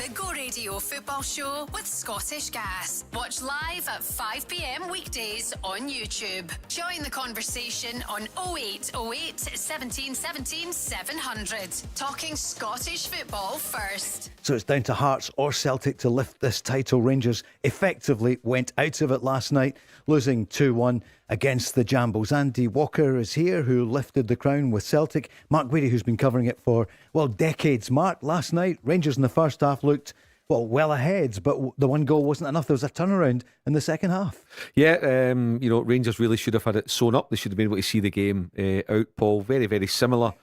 The Go Radio Football Show with Scottish Gas. Watch live at 5 p.m. weekdays on YouTube. Join the conversation on 0808 17 17 700. Talking Scottish football first. So it's down to Hearts or Celtic to lift this title. Rangers effectively went out of it last night, losing 2-1 against the Jambles. Andy Walker is here, who lifted the crown with Celtic. Mark Guidi, who's been covering it for, decades. Mark, last night, Rangers in the first half looked, well ahead, but the one goal wasn't enough. There was a turnaround in the second half. Yeah, Rangers really should have had it sewn up. They should have been able to see the game out, Paul. Very, very similar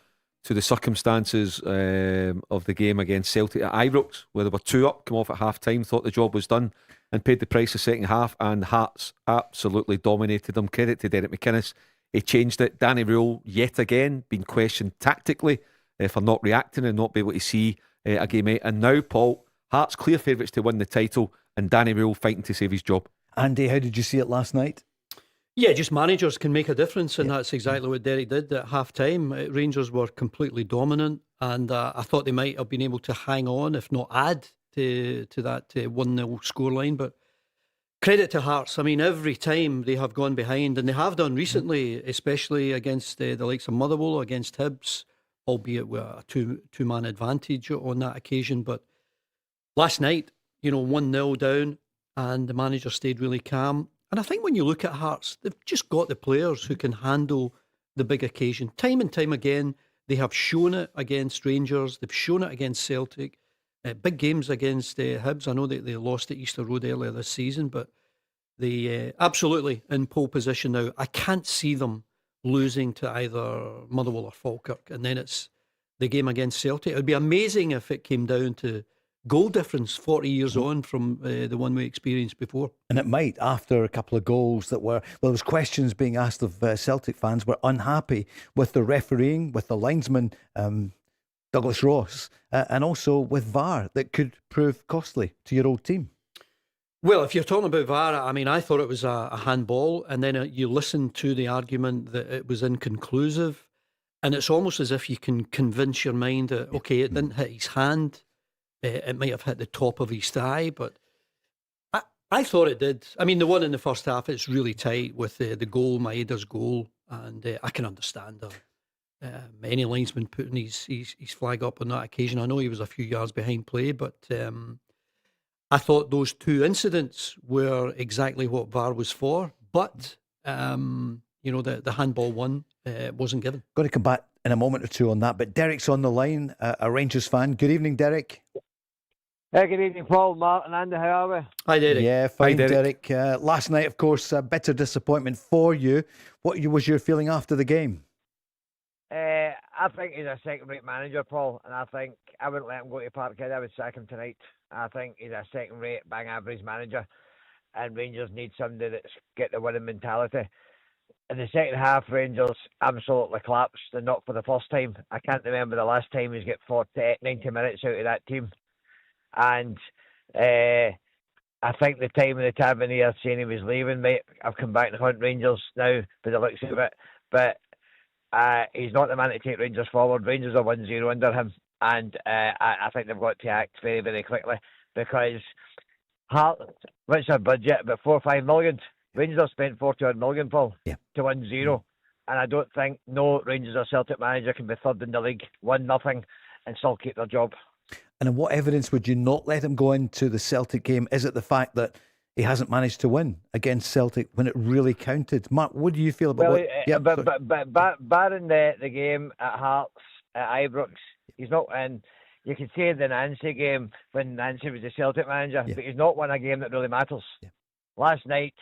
to the circumstances of the game against Celtic at Ibrox, where they were 2 up, come off at half time, thought the job was done, and paid the price the second half. And Hearts absolutely dominated them. Credit to Derek McInnes, he changed it. Danny Rohl, yet again, been questioned tactically for not reacting and not be able to see a game out. And now, Paul, Hearts clear favourites to win the title, and Danny Rohl fighting to save his job. Andy, how did you see it last night? Yeah, just managers can make a difference, and that's exactly what Derek did at half time. Rangers were completely dominant, and I thought they might have been able to hang on, if not add to that 1-0 scoreline. But credit to Hearts. I mean, every time they have gone behind, and they have done recently, especially against the likes of Motherwell, against Hibs, albeit with a two-man advantage on that occasion. But last night, 1-0 down, and the manager stayed really calm. And I think when you look at Hearts, they've just got the players who can handle the big occasion. Time and time again, they have shown it against Rangers. They've shown it against Celtic. Big games against Hibs. I know that they lost at Easter Road earlier this season, but they absolutely in pole position now. I can't see them losing to either Motherwell or Falkirk. And then it's the game against Celtic. It would be amazing if it came down to goal difference 40 years on from the one we experienced before. And it might, after a couple of goals that were, there was questions being asked of Celtic fans were unhappy with the refereeing, with the linesman Douglas Ross, and also with VAR that could prove costly to your old team. Well, if you're talking about VAR, I mean, I thought it was a handball, and then you listen to the argument that it was inconclusive, and it's almost as if you can convince your mind that, okay, it didn't hit his hand, it might have hit the top of his thigh, but I thought it did. I mean, the one in the first half, it's really tight with the goal, Maeda's goal, and I can understand any linesman putting his flag up on that occasion. I know he was a few yards behind play, but I thought those two incidents were exactly what VAR was for, but the handball one wasn't given. Got to come back in a moment or two on that, but Derek's on the line, a Rangers fan. Good evening, Derek. Hey, good evening, Paul, Mark and Andy. How are we? Hi, Derek. Yeah, fine, Hi, Derek. Last night, of course, a bitter disappointment for you. What was your feeling after the game? I think he's a second-rate manager, Paul, and I think I wouldn't let him go to Parkhead. I would sack him tonight. I think he's a second-rate, bang-average manager, and Rangers need somebody that's got the winning mentality. In the second half, Rangers absolutely collapsed, and not for the first time. I can't remember the last time he's got 90 minutes out of that team. And I think the time of the Tavernier saying he was leaving, mate, I've come back to hunt Rangers now, by the looks of it. But he's not the man to take Rangers forward. Rangers are 1-0 under him. And I think they've got to act very, very quickly. Because what's their budget? About 4 or 5 million. Rangers have spent 40-odd million, Paul, to 1-0. And I don't think no Rangers or Celtic manager can be third in the league, 1-0, and still keep their job. And in what evidence would you not let him go into the Celtic game? Is it the fact that he hasn't managed to win against Celtic when it really counted? Mark, what do you feel about barring the game at Hearts, at Ibrox, he's not in. You could say the Nancy game when Nancy was the Celtic manager, but he's not won a game that really matters. Yeah. Last night,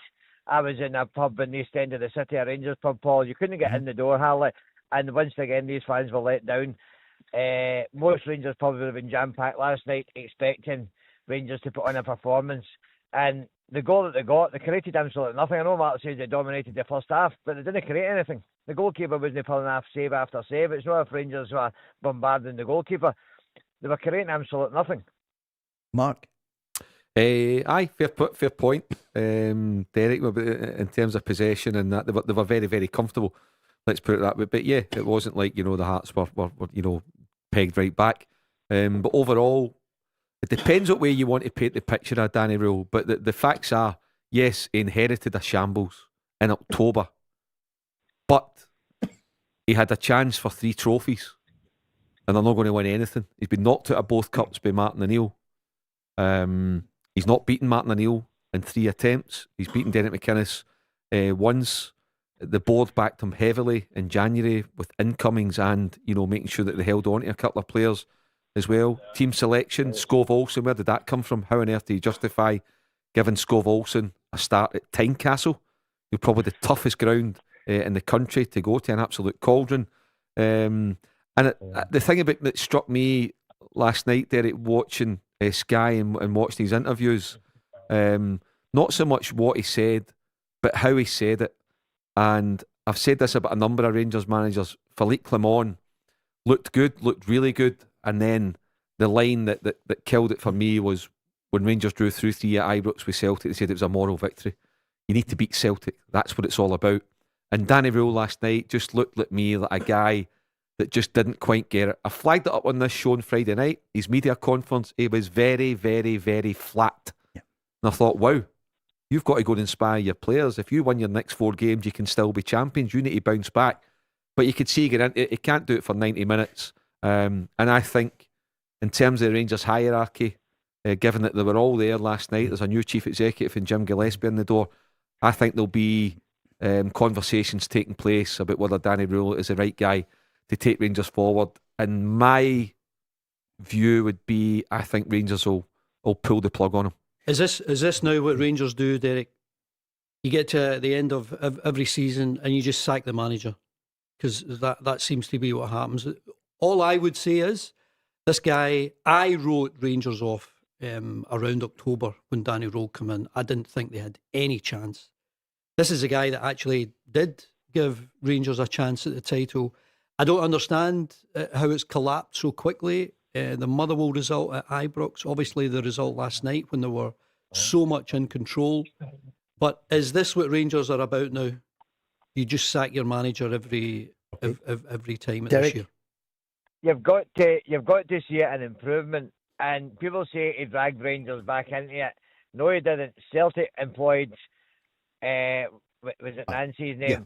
I was in a pub in the East End of the city, a Rangers pub, Paul. You couldn't get in the door, hardly. And once again, these fans were let down. Most Rangers probably would have been jam-packed last night, expecting Rangers to put on a performance. And the goal that they got, they created absolutely nothing. I know Mark says they dominated the first half, but they didn't create anything. The goalkeeper wasn't pulling off save after save. It's not if Rangers were bombarding the goalkeeper. They were creating absolutely nothing. Mark? Aye, fair point. Derek, in terms of possession and that, they were very, very comfortable. Let's put it that way. But yeah, it wasn't like, the Hearts were pegged right back. But overall, It depends what way you want to paint the picture of Danny Rohl, but the facts are, yes, he inherited a shambles in October, but he had a chance for 3 trophies, and they're not going to win anything. He's been knocked out of both cups by Martin O'Neill. He's not beaten Martin O'Neill in 3 attempts. He's beaten Derek McInnes once. The board backed him heavily in January with incomings and, making sure that they held on to a couple of players as well. Team selection, Skov Olsen, where did that come from? How on earth do you justify giving Skov Olsen a start at Tynecastle? You're probably the toughest ground in the country to go to, an absolute cauldron. The thing about that struck me last night, Derek, watching Sky and watching his interviews, not so much what he said, but how he said it. And I've said this about a number of Rangers managers. Philippe Clement looked good, looked really good. And then the line that killed it for me was when Rangers drew through 3 at Ibrox with Celtic. They said it was a moral victory. You need to beat Celtic. That's what it's all about. And Danny Rohl last night just looked at me like a guy that just didn't quite get it. I flagged it up on this show on Friday night. His media conference, it was very, very, very flat. Yeah. And I thought, wow, you've got to go and inspire your players. If you win your next 4 games, you can still be champions. You need to bounce back. But you could see he can't do it for 90 minutes. And I think in terms of the Rangers hierarchy, given that they were all there last night, there's a new chief executive in Jim Gillespie in the door. I think there'll be conversations taking place about whether Danny Rohl is the right guy to take Rangers forward. And my view would be, I think Rangers will pull the plug on him. Is this now what Rangers do, Derek? You get to the end of every season and you just sack the manager, because that seems to be what happens. All I would say is, this guy, I wrote Rangers off around October when Danny Rohl came in. I didn't think they had any chance. This is a guy that actually did give Rangers a chance at the title. I don't understand how it's collapsed so quickly. The Motherwell result at Ibrox, obviously the result last night when they were so much in control. But is this what Rangers are about now? You just sack your manager every time at this year. You've got to see it an improvement. And people say he dragged Rangers back into it. No, he didn't. Celtic employed, was it Nancy's name? Yeah.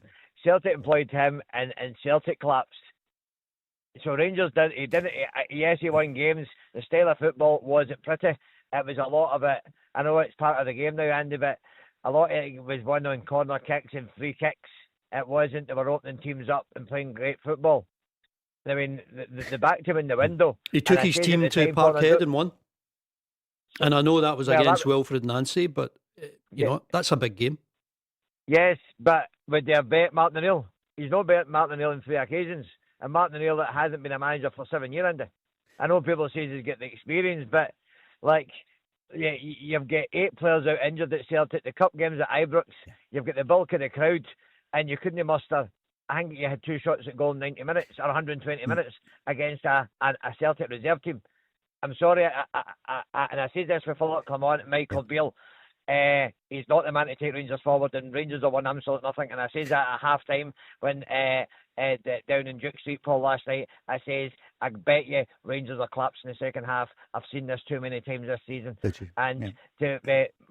Celtic employed him, and Celtic collapsed. So Rangers yes, he won games. The style of football wasn't pretty. It was a lot of it. I know it's part of the game now, Andy, but a lot of it was won on corner kicks and free kicks. It wasn't. They were opening teams up and playing great football. I mean, they backed him in the window. He took his team to Parkhead and won. And I know that was against Wilfred Nancy, but you know, that's a big game. Yes, but would they have bet Martin O'Neill? He's not bet Martin O'Neill on 3 occasions. And Martin O'Neill that hasn't been a manager for 7 years, Andy. I know people say he's got the experience, but you've got 8 players out injured at Celtic, the cup games at Ibrox, you've got the bulk of the crowd, and you couldn't muster. I think you had 2 shots at goal in 90 minutes or 120 minutes against a Celtic reserve team. I'm sorry, and I say this with Philip Clement and Michael Beale. He's not the man to take Rangers forward, and Rangers have won absolutely nothing. And I says that at half time when down in Duke Street, Paul, last night. I says, I bet you Rangers are collapsing in the second half. I've seen this too many times this season. And to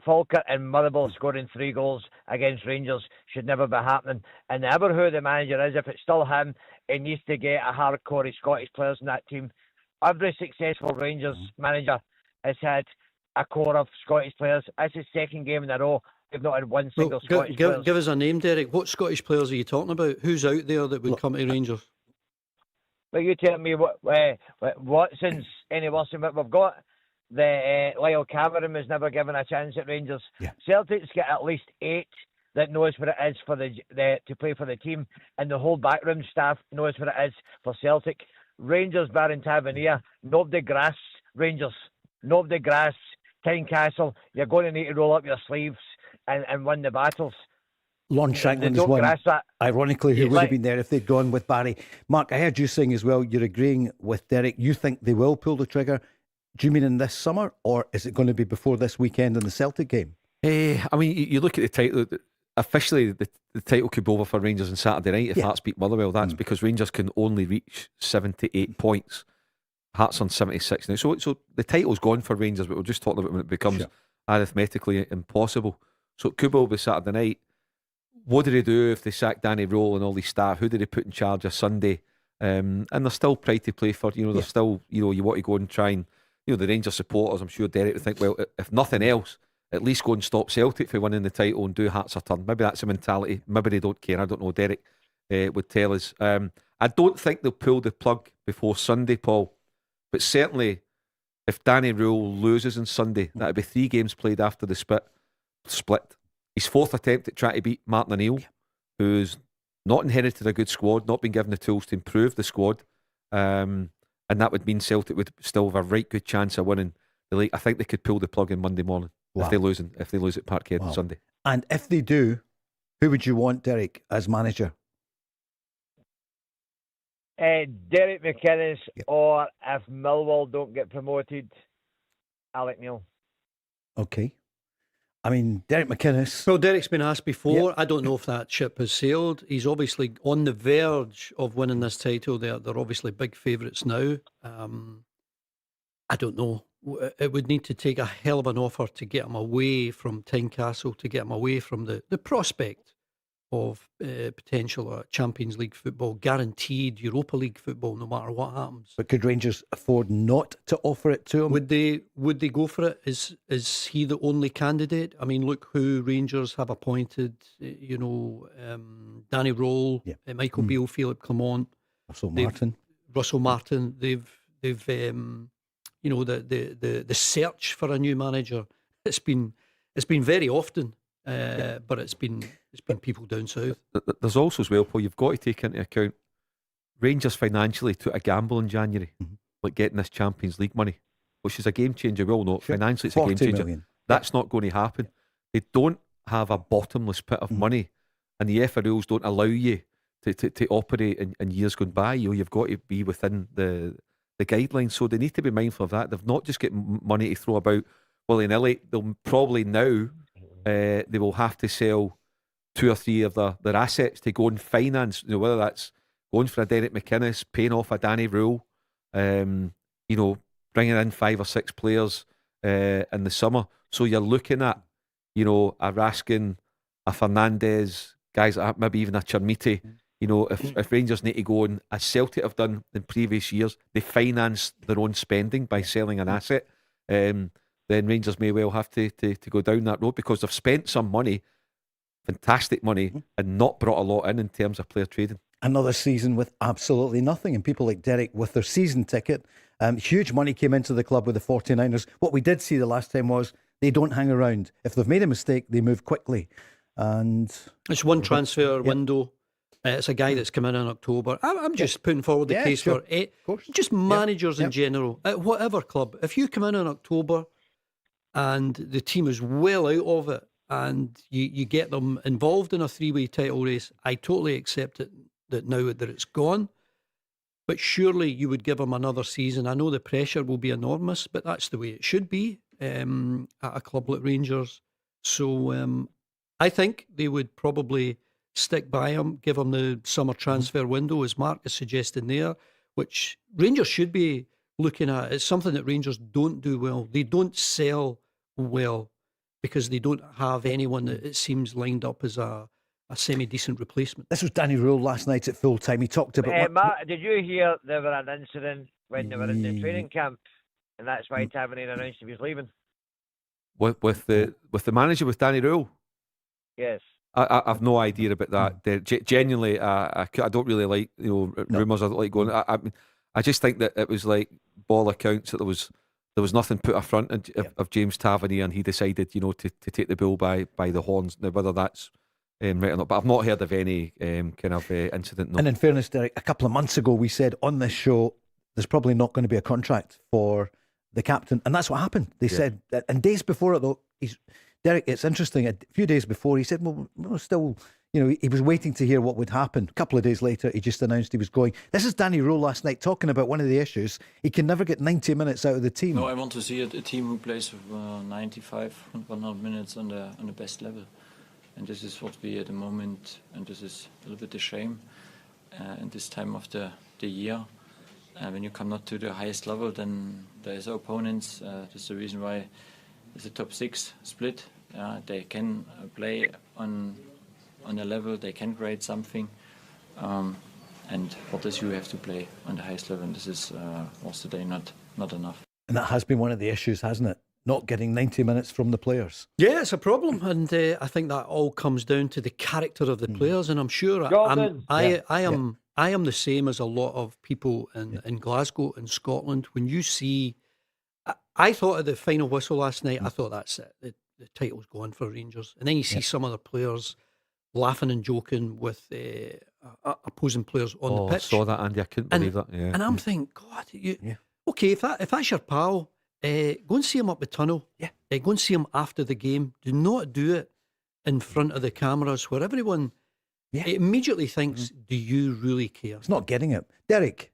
Falker and Motherwell scoring 3 goals against Rangers should never be happening. And ever who the manager is, if it's still him, he needs to get a hardcore of Scottish players in that team. Every successful Rangers manager has had a core of Scottish players. That's his 2nd game in a row. They've not had one single Scottish player. Give us a name, Derek. What Scottish players are you talking about? Who's out there that would come to Rangers? Well, you tell me Watson's any worse than what we've got. The Lyle Cameron was never given a chance at Rangers. Yeah. Celtic's got at least 8 that knows what it is for the to play for the team, and the whole backroom staff knows what it is for Celtic. Rangers, barring Tavernier, nobody grasps Rangers. Nobody grasps Tynecastle. You're going to need to roll up your sleeves and win the battles. Lon Shanklin is one, ironically, who would have been there if they'd gone with Barry. Mark, I heard you saying as well, you're agreeing with Derek. You think they will pull the trigger. Do you mean in this summer, or is it going to be before this weekend in the Celtic game? I mean, you look at the title. Officially, the title could be over for Rangers on Saturday night if Hearts beat Motherwell. That's because Rangers can only reach 7 to 8 points Hearts on 76 now. So the title's gone for Rangers, but we're just talking about when it becomes arithmetically impossible. So Cuba will be Saturday night. What do they do if they sack Danny Rohl and all these staff? Who do they put in charge of Sunday? And there's still pride to play for. There's still, you want to go and try and, the Rangers supporters, I'm sure Derek would think, well, if nothing else, at least go and stop Celtic from winning the title and do Hearts a turn. Maybe that's a mentality. Maybe they don't care. I don't know. Derek would tell us. I don't think they'll pull the plug before Sunday, Paul. But certainly, if Danny Rohl loses on Sunday, that'll be 3 games played after the split. His 4th attempt at trying to beat Martin O'Neill, who's not inherited a good squad, not been given the tools to improve the squad. And that would mean Celtic would still have a right good chance of winning the league. I think they could pull the plug on Monday morning if they lose at Parkhead on Sunday. And if they do, who would you want, Derek, as manager? Derek McInnes, or if Millwall don't get promoted, Alec Neil. Okay. I mean, Derek McInnes. Well, Derek's been asked before. I don't know if that ship has sailed. He's obviously on the verge of winning this title. They're obviously big favourites now. I don't know. It would need to take a hell of an offer to get him away from Tynecastle, to get him away from the prospect of potential Champions League football, guaranteed Europa League football, no matter what happens. But could Rangers afford not to offer it to him? Would they go for it? Is he the only candidate? I mean, look who Rangers have appointed. Danny Rohl, Michael Beale, Philippe Clement, Russell Martin. They've the search for a new manager. It's been very often. But it's been people down south. There's also as well, Paul, you've got to take into account Rangers financially took a gamble in January, like getting this Champions League money, which is a game changer. We all know financially it's a game changer. Million. That's not going to happen. They don't have a bottomless pit of money, and the FA rules don't allow you to operate in years gone by. You've got to be within the guidelines, so they need to be mindful of that. They've not just got money to throw about willy-nilly. They'll probably now they will have to sell 2 or 3 of their assets to go and finance, whether that's going for a Derek McInnes, paying off a Danny Rohl, bringing in 5 or 6 players in the summer. So you're looking at, a Raskin, a Fernandez, guys like that, maybe even a Chermiti. If Rangers need to go, and as Celtic have done in previous years, they finance their own spending by selling an asset. Then Rangers may well have to go down that road, because they've spent some money, fantastic money, and not brought a lot in terms of player trading. Another season with absolutely nothing, and people like Derek with their season ticket. Huge money came into the club with the 49ers. What we did see the last time was they don't hang around. If they've made a mistake, they move quickly. And it's one transfer window. It's a guy that's come in October. I'm just putting forward the case for it. Just managers in general, at whatever club. If you come in October and the team is well out of it, and you get them involved in a 3-way title race, I totally accept it that now that it's gone. But surely you would give them another season. I know the pressure will be enormous, but that's the way it should be at a club like Rangers. So I think they would probably stick by him, give him the summer transfer window, as Mark is suggesting there, which Rangers should be looking at. It's something that Rangers don't do well. They don't sell well because they don't have anyone that it seems lined up as a semi-decent replacement. This was Danny Rohl last night at full time. He talked about Matt, did you hear there was an incident when they were in the training camp, and that's why Tavernier announced he was leaving? With the manager, with Danny Rohl? Yes. I've no idea about that. Genuinely, I don't really like rumours. I don't like going. I just think that it was like ball accounts that there was nothing put up front of James Tavernier, and he decided to take the bull by the horns. Now, whether that's right or not, but I've not heard of any kind of incident. No. And in fairness, Derek, a couple of months ago we said on this show there's probably not going to be a contract for the captain, and that's what happened. They said, and days before it though, Derek, it's interesting, a few days before he said, well, still, he was waiting to hear what would happen. A couple of days later, he just announced he was going. This is Danny Rohl last night talking about one of the issues. He can never get 90 minutes out of the team. No, I want to see a team who plays 95, 100 minutes on the best level. And this is what we at the moment, and this is a little bit a shame in this time of the year. when you come not to the highest level, then there is opponents. That's the reason why it's a top 6 split. They can play on a level, they can create something, and for this you have to play on the highest level. And this is also today not enough. And that has been one of the issues, hasn't it? Not getting 90 minutes from the players. Yeah, it's a problem, and I think that all comes down to the character of the players. And I'm sure I am the same as a lot of people in Glasgow and Scotland. When you see, I thought at the final whistle last night, I thought that's it. The title's gone for Rangers. And then you see some other players laughing and joking with opposing players on the pitch. I saw that, Andy. I couldn't believe that. Yeah. And I'm thinking, God, okay, if that's your pal, go and see him up the tunnel. Yeah. Go and see him after the game. Do not do it in front of the cameras where everyone immediately thinks, do you really care? It's not getting it. Derek?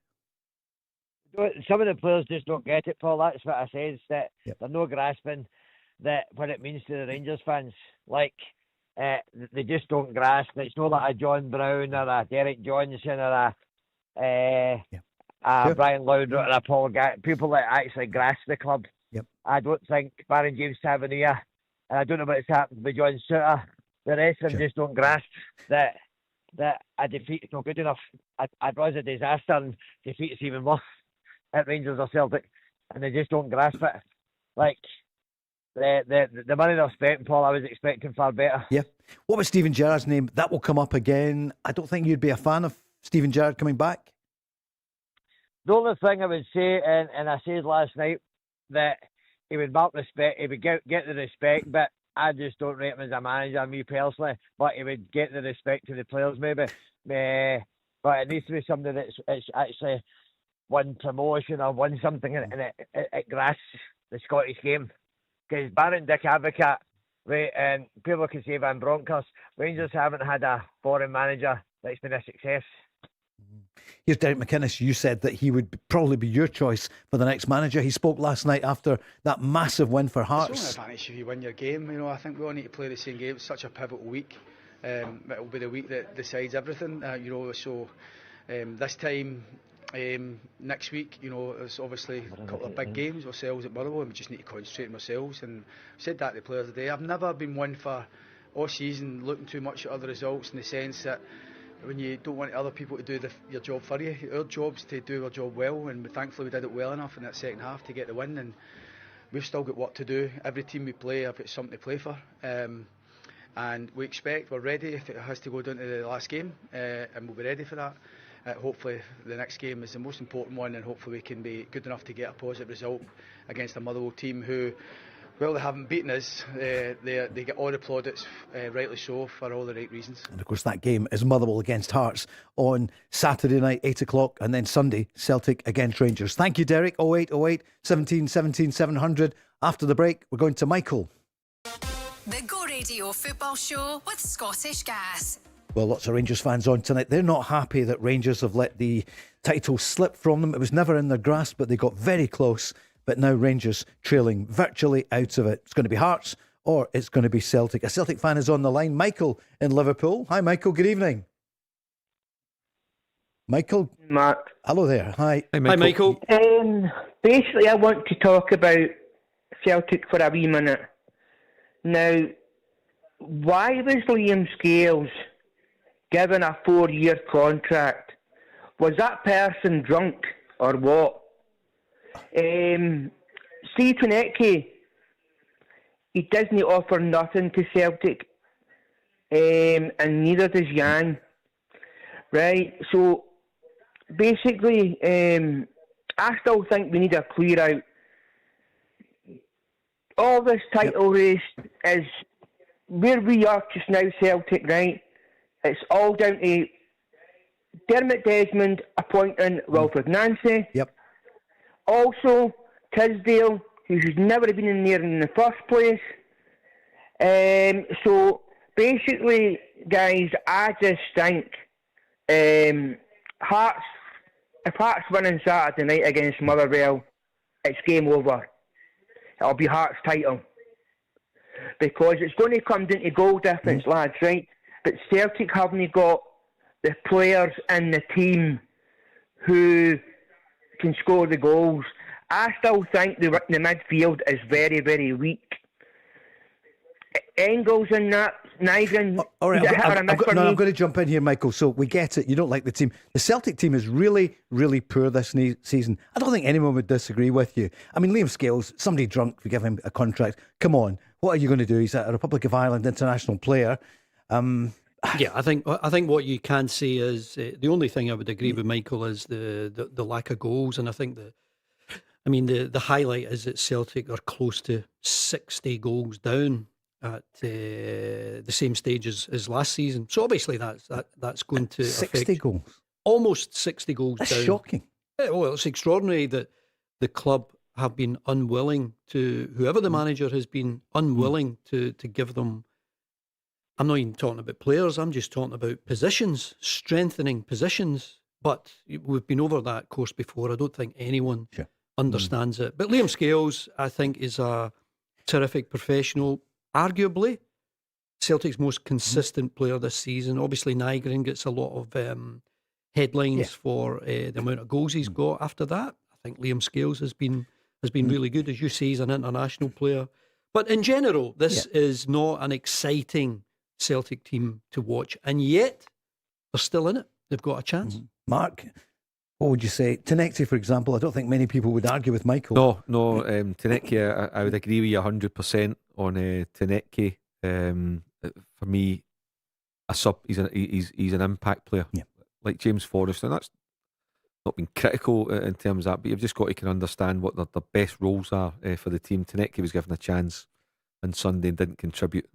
Some of the players just don't get it, Paul. That's what I said, that they're no grasping that what it means to the Rangers fans. Like, they just don't grasp. It's not like a John Brown or a Derek Johnson or a Brian Laudrup or a Paul Gatt, people that actually grasp the club. Yep. I don't think Baron James Tavernier, and I don't know what's happened with John Suter, the rest of them just don't grasp that a defeat is not good enough. It was a disaster, and defeat is even worse at Rangers or Celtic, and they just don't grasp it. Like, the money they're spending, Paul, I was expecting far better. Yeah. What was Steven Gerrard's name? That will come up again. I don't think you'd be a fan of Steven Gerrard coming back. The only thing I would say, and I said last night, that he would mark respect, he would get the respect, but I just don't rate him as a manager, me personally, but he would get the respect to the players maybe. But it needs to be somebody that's actually won promotion or won something and it grasps the Scottish game. Because Baron Dick Advocate, right, and people can say Van Bronckhorst, Rangers haven't had a foreign manager that's been a success. Here's Derek McInnes. You said that he would probably be your choice for the next manager. He spoke last night after that massive win for Hearts. It's only an advantage if you win your game. You know, I think we all need to play the same game. It's such a pivotal week. It'll be the week that decides everything. This time next week, it's obviously a couple of big games ourselves at Motherwell, and we just need to concentrate on ourselves. And I said that to the players today. I've never been one for all season looking too much at other results, in the sense that when you don't want other people to do your job for you, our job's to do our job well, and thankfully we did it well enough in that second half to get the win. And we've still got work to do. Every team we play, I've got something to play for. And we're ready if it has to go down to the last game, and we'll be ready for that. Hopefully the next game is the most important one, and hopefully we can be good enough to get a positive result against a Motherwell team who, well, they haven't beaten us. They get all the plaudits, rightly so, for all the right reasons. And of course that game is Motherwell against Hearts on Saturday night, 8 o'clock, and then Sunday, Celtic against Rangers. Thank you, Derek. 0808 17 17 700. After the break, we're going to Michael. The Go Radio Football Show with Scottish Gas. Well, lots of Rangers fans on tonight. They're not happy that Rangers have let the title slip from them. It was never in their grasp, but they got very close. But now Rangers trailing virtually out of it. It's going to be Hearts or it's going to be Celtic. A Celtic fan is on the line. Michael in Liverpool. Hi, Michael. Good evening. Michael? Mark. Hello there. Hi. Hi, Michael. Basically, I want to talk about Celtic for a wee minute. Now, why was Liam Scales given a 4-year contract? Was that person drunk or what? Steve Tynecastle, he doesn't offer nothing to Celtic, and neither does Jan. Right, so basically, I still think we need a clear out. All this title race is where we are just now, Celtic, right? It's all down to Dermot Desmond appointing Wilfred Nancy. Yep. Also, Tisdale, who should never have been in there in the first place. So, basically, guys, I just think if Hearts win on Saturday night against Motherwell, it's game over. It'll be Hearts' title. Because it's going to come down to goal difference, lads, right? But Celtic haven't got the players in the team who can score the goals. I still think the midfield is very, very weak. Engels in that, Nygren. All right, I'm I'm going to jump in here, Michael. So we get it. You don't like the team. The Celtic team is really, really poor this season. I don't think anyone would disagree with you. I mean, Liam Scales, somebody drunk, we give him a contract. Come on, what are you going to do? He's a Republic of Ireland international player. Yeah, I think what you can say is the only thing I would agree with Michael is the lack of goals, and I think the highlight is that Celtic are close to 60 goals down at the same stage as last season. So obviously that's going to 60 affect goals, almost 60 goals that's down. shocking. Yeah, well, it's extraordinary that the club have been unwilling to, whoever the manager has been unwilling to give them. I'm not even talking about players, I'm just talking about positions, strengthening positions. But we've been over that course before. I don't think anyone understands it. But Liam Scales, I think, is a terrific professional. Arguably, Celtic's most consistent player this season. Obviously, Nygren gets a lot of headlines for the amount of goals he's got after that. I think Liam Scales has been really good. As you say, he's an international player. But in general, this is not an exciting Celtic team to watch, and yet they're still in it. They've got a chance. Mark, what would you say? Tynecastle, for example, I don't think many people would argue with Michael. No, Tynecastle, I would agree with you 100% on Tynecastle. For me, a sub. He's an impact player, like James Forrest, and that's not been critical in terms of that. But you've just got to understand what the best roles are for the team. Tynecastle was given a chance on Sunday and didn't contribute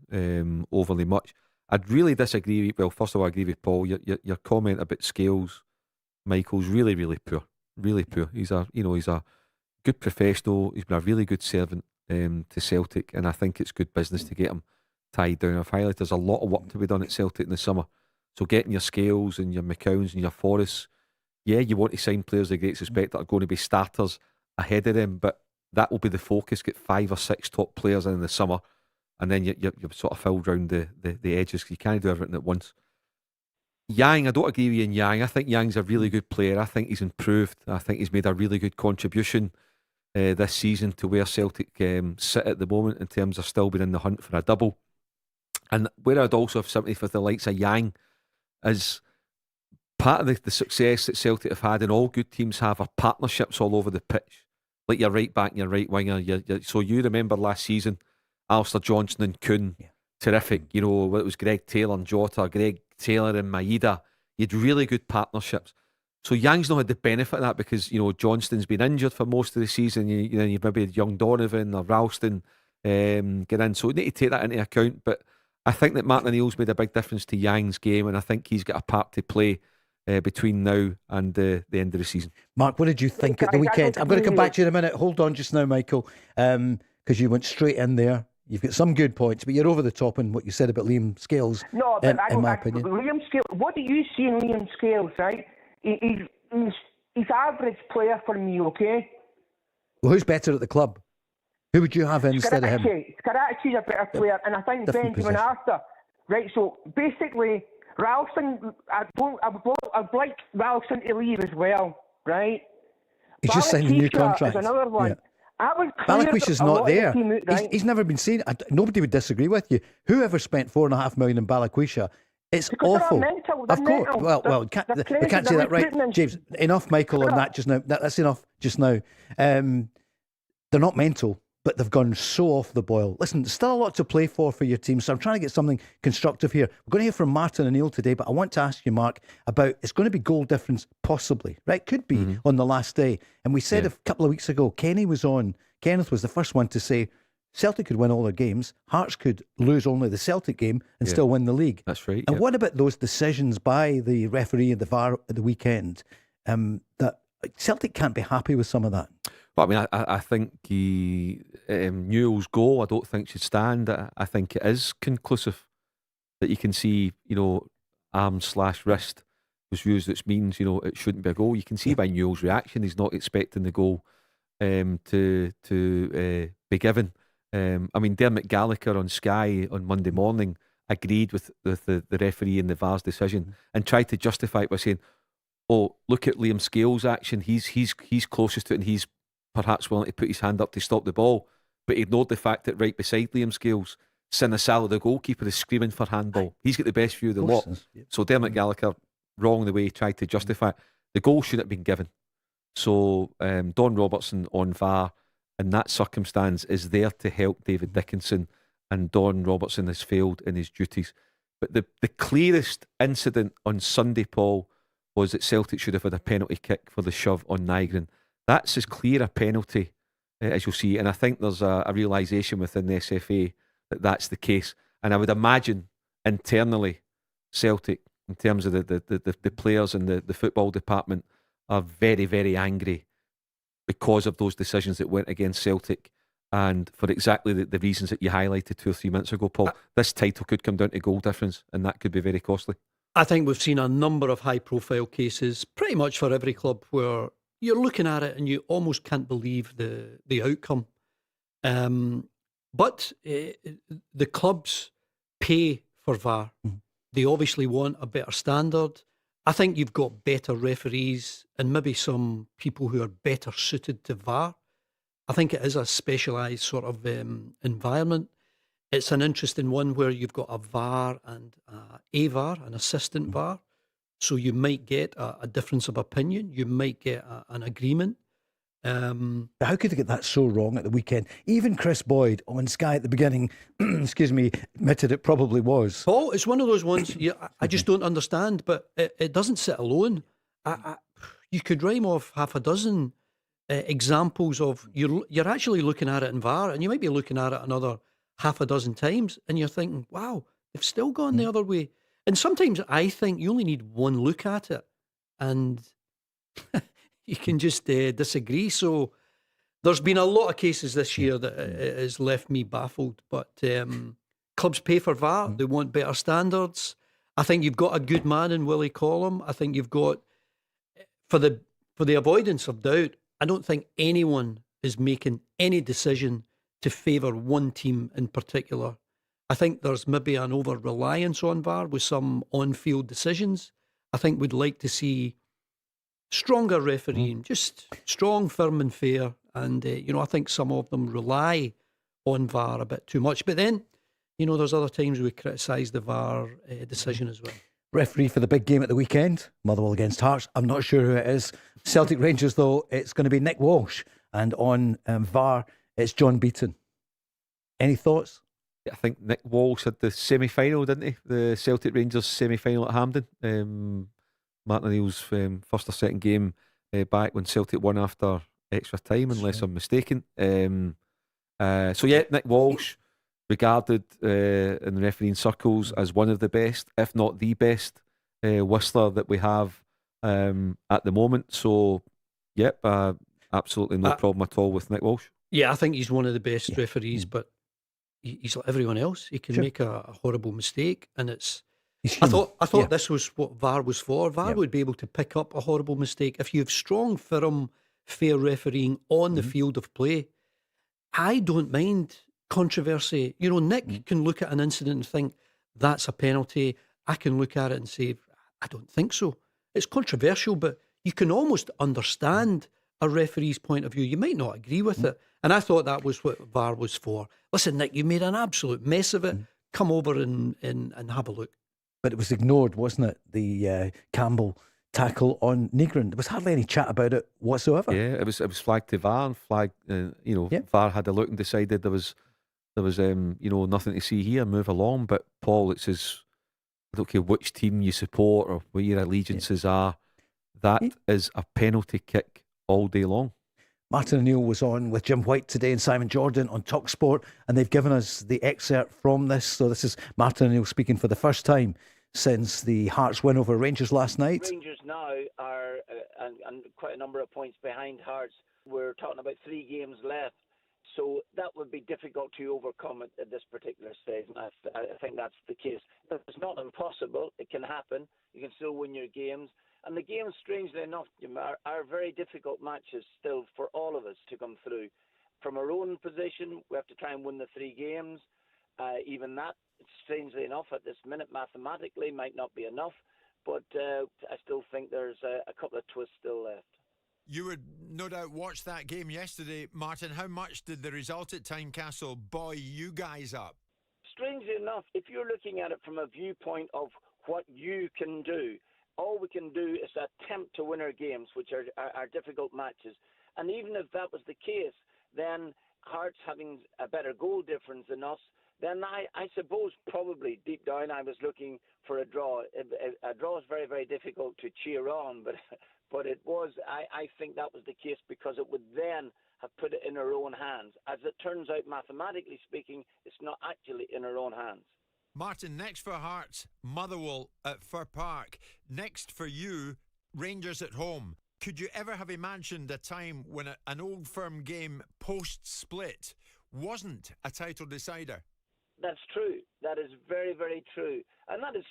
overly much. I'd really disagree. Well, first of all, I agree with Paul. Your comment about Scales, Michael's really, really poor. Really poor. He's a good professional. He's been a really good servant to Celtic, and I think it's good business to get him tied down. I've highlighted there's a lot of work to be done at Celtic in the summer. So getting your Scales and your McCowns and your Forrests, you want to sign players of great respect that are going to be starters ahead of them, but that will be the focus. Get 5 or 6 top players in the summer, and then you're sort of filled round the edges. You can't do everything at once. Yang, I don't agree with you in Yang. I think Yang's a really good player. I think he's improved. I think he's made a really good contribution this season to where Celtic sit at the moment in terms of still being in the hunt for a double. And where I'd also have sympathy for the likes of Yang is part of the success that Celtic have had, and all good teams have, are partnerships all over the pitch. Like your right back and your right winger. So you remember last season, Alistair Johnson and Kuhn, terrific. You know, it was Greg Taylor and Jota, Greg Taylor and Maeda. You had really good partnerships. So Yang's not had the benefit of that because, Johnston's been injured for most of the season. You've maybe had young Donovan or Ralston get in. So we need to take that into account. But I think that Martin O'Neill's made a big difference to Yang's game, and I think he's got a part to play between now and the end of the season. Mark, what did you think at the weekend? I'm going to come back to you in a minute. Hold on just now, Michael, because you went straight in there. You've got some good points, but you're over the top in what you said about Liam Scales. No, but in my opinion. Liam Scales. What do you see in Liam Scales? Right, he's average player for me. Okay. Well, who's better at the club? Who would you have instead of him? Karachi's a better player, and I think Benjamin Arthur. Right, so basically, Ralston, I'd like Ralston to leave as well, right? He's just signed a new contract. Is another one. Yeah. Balakwisha is not there. He's never been seen. Nobody would disagree with you. Whoever spent $4.5 million in Balakwisha, it's because awful. They're mental. Of course. Well, we can't say that, right, James? Enough, Michael, on that just now. That's enough just now. They're not mental, but they've gone so off the boil. Listen, there's still a lot to play for your team, so I'm trying to get something constructive here. We're going to hear from Martin O'Neill today, but I want to ask you, Mark, about it's going to be goal difference, possibly, right? Could be on the last day. And we said a couple of weeks ago, Kenneth was the first one to say Celtic could win all their games, Hearts could lose only the Celtic game and still win the league. That's right. And what about those decisions by the referee and the VAR at the weekend? That Celtic can't be happy with some of that. Well, I mean, I think Newell's goal, I don't think should stand. I think it is conclusive that you can see, arm/wrist was used, which means, it shouldn't be a goal. You can see by Newell's reaction, he's not expecting the goal to be given. I mean, Dermot Gallagher on Sky on Monday morning agreed with the referee in the VAR's decision and tried to justify it by saying, oh, look at Liam Scales' action. He's closest to it, and he's perhaps willing to put his hand up to stop the ball, but ignored the fact that right beside Liam Scales, Tynecastle, the goalkeeper, is screaming for handball. He's got the best view of the lot. Yep. So Dermot Gallagher, wrong the way he tried to justify it. The goal should have been given. So Don Robertson on VAR in that circumstance is there to help David Dickinson, and Don Robertson has failed in his duties. But the clearest incident on Sunday, Paul, was that Celtic should have had a penalty kick for the shove on Nygren. That's as clear a penalty as you'll see, and I think there's a realisation within the SFA that that's the case. And I would imagine internally, Celtic, in terms of the players and the football department, are very, very angry because of those decisions that went against Celtic, and for exactly the reasons that you highlighted 2 or 3 minutes ago, Paul. This title could come down to goal difference, and that could be very costly. I think we've seen a number of high-profile cases, pretty much for every club, where you're looking at it and you almost can't believe the outcome. But the clubs pay for VAR. They obviously want a better standard. I think you've got better referees and maybe some people who are better suited to VAR. I think it is a specialised sort of environment. It's an interesting one where you've got a VAR and a VAR, an assistant VAR. So you might get a difference of opinion. You might get an agreement. But how could they get that so wrong at the weekend? Even Chris Boyd on Sky at the beginning, excuse me, admitted it probably was. Paul, it's one of those ones I just don't understand, but it doesn't sit alone. You could rhyme off half a dozen examples of you're actually looking at it in VAR, and you might be looking at it another half a dozen times, and you're thinking, wow, they've still gone the other way. And sometimes I think you only need one look at it, and you can just disagree. So there's been a lot of cases this year that has left me baffled. But clubs pay for VAR. They want better standards. I think you've got a good man in Willie Collum. I think you've got, for the avoidance of doubt, I don't think anyone is making any decision to favour one team in particular. I think there's maybe an over-reliance on VAR with some on-field decisions. I think we'd like to see stronger refereeing, just strong, firm and fair. And, I think some of them rely on VAR a bit too much. But then, there's other times we criticise the VAR decision as well. Referee for the big game at the weekend, Motherwell against Hearts. I'm not sure who it is. Celtic Rangers, though, it's going to be Nick Walsh. And on VAR, it's John Beaton. Any thoughts? I think Nick Walsh had the semi-final, didn't he? The Celtic Rangers semi-final at Hampden. Martin O'Neill's first or second game back when Celtic won after extra time, unless I'm mistaken. Nick Walsh, regarded in the refereeing circles as one of the best, if not the best, whistler that we have at the moment. So, absolutely no problem at all with Nick Walsh. Yeah, I think he's one of the best referees, but he's like everyone else. He can make a horrible mistake, and it's. I thought this was what VAR was for. VAR would be able to pick up a horrible mistake if you have strong, firm, fair refereeing on the field of play. I don't mind controversy. Nick can look at an incident and think that's a penalty. I can look at it and say I don't think so. It's controversial, but you can almost understand a referee's point of view. You might not agree with it. And I thought that was what VAR was for. Listen, Nick, you made an absolute mess of it. Come over and have a look. But it was ignored, wasn't it? The Campbell tackle on Nygren. There was hardly any chat about it whatsoever. Yeah, it was flagged to VAR, and flagged. VAR had a look and decided there was nothing to see here. Move along. But Paul, it's I don't care which team you support or where your allegiances are. That is a penalty kick all day long. Martin O'Neill was on with Jim White today and Simon Jordan on TalkSport, and they've given us the excerpt from this. So this is Martin O'Neill speaking for the first time since the Hearts win over Rangers last night. Rangers now are and quite a number of points behind Hearts. We're talking about 3 games left, so that would be difficult to overcome at this particular stage. And I think that's the case. It's not impossible. It can happen. You can still win your games. And the games, strangely enough, are very difficult matches still for all of us to come through. From our own position, we have to try and win the 3 games. Even that, strangely enough, at this minute, mathematically, might not be enough. but I still think there's a couple of twists still left. You would no doubt watch that game yesterday, Martin. How much did the result at Tynecastle buoy you guys up? Strangely enough, if you're looking at it from a viewpoint of what you can do, all we can do is attempt to win our games, which are difficult matches. And even if that was the case, then Hearts having a better goal difference than us, then I suppose probably deep down I was looking for a draw. A draw is very, very difficult to cheer on, but it was, I think that was the case because it would then have put it in our own hands. As it turns out, mathematically speaking, it's not actually in our own hands. Martin, next for Hearts, Motherwell at Fir Park. Next for you, Rangers at home. Could you ever have imagined a time when an Old Firm game post-split wasn't a title decider? That's true. That is very, very true. And that is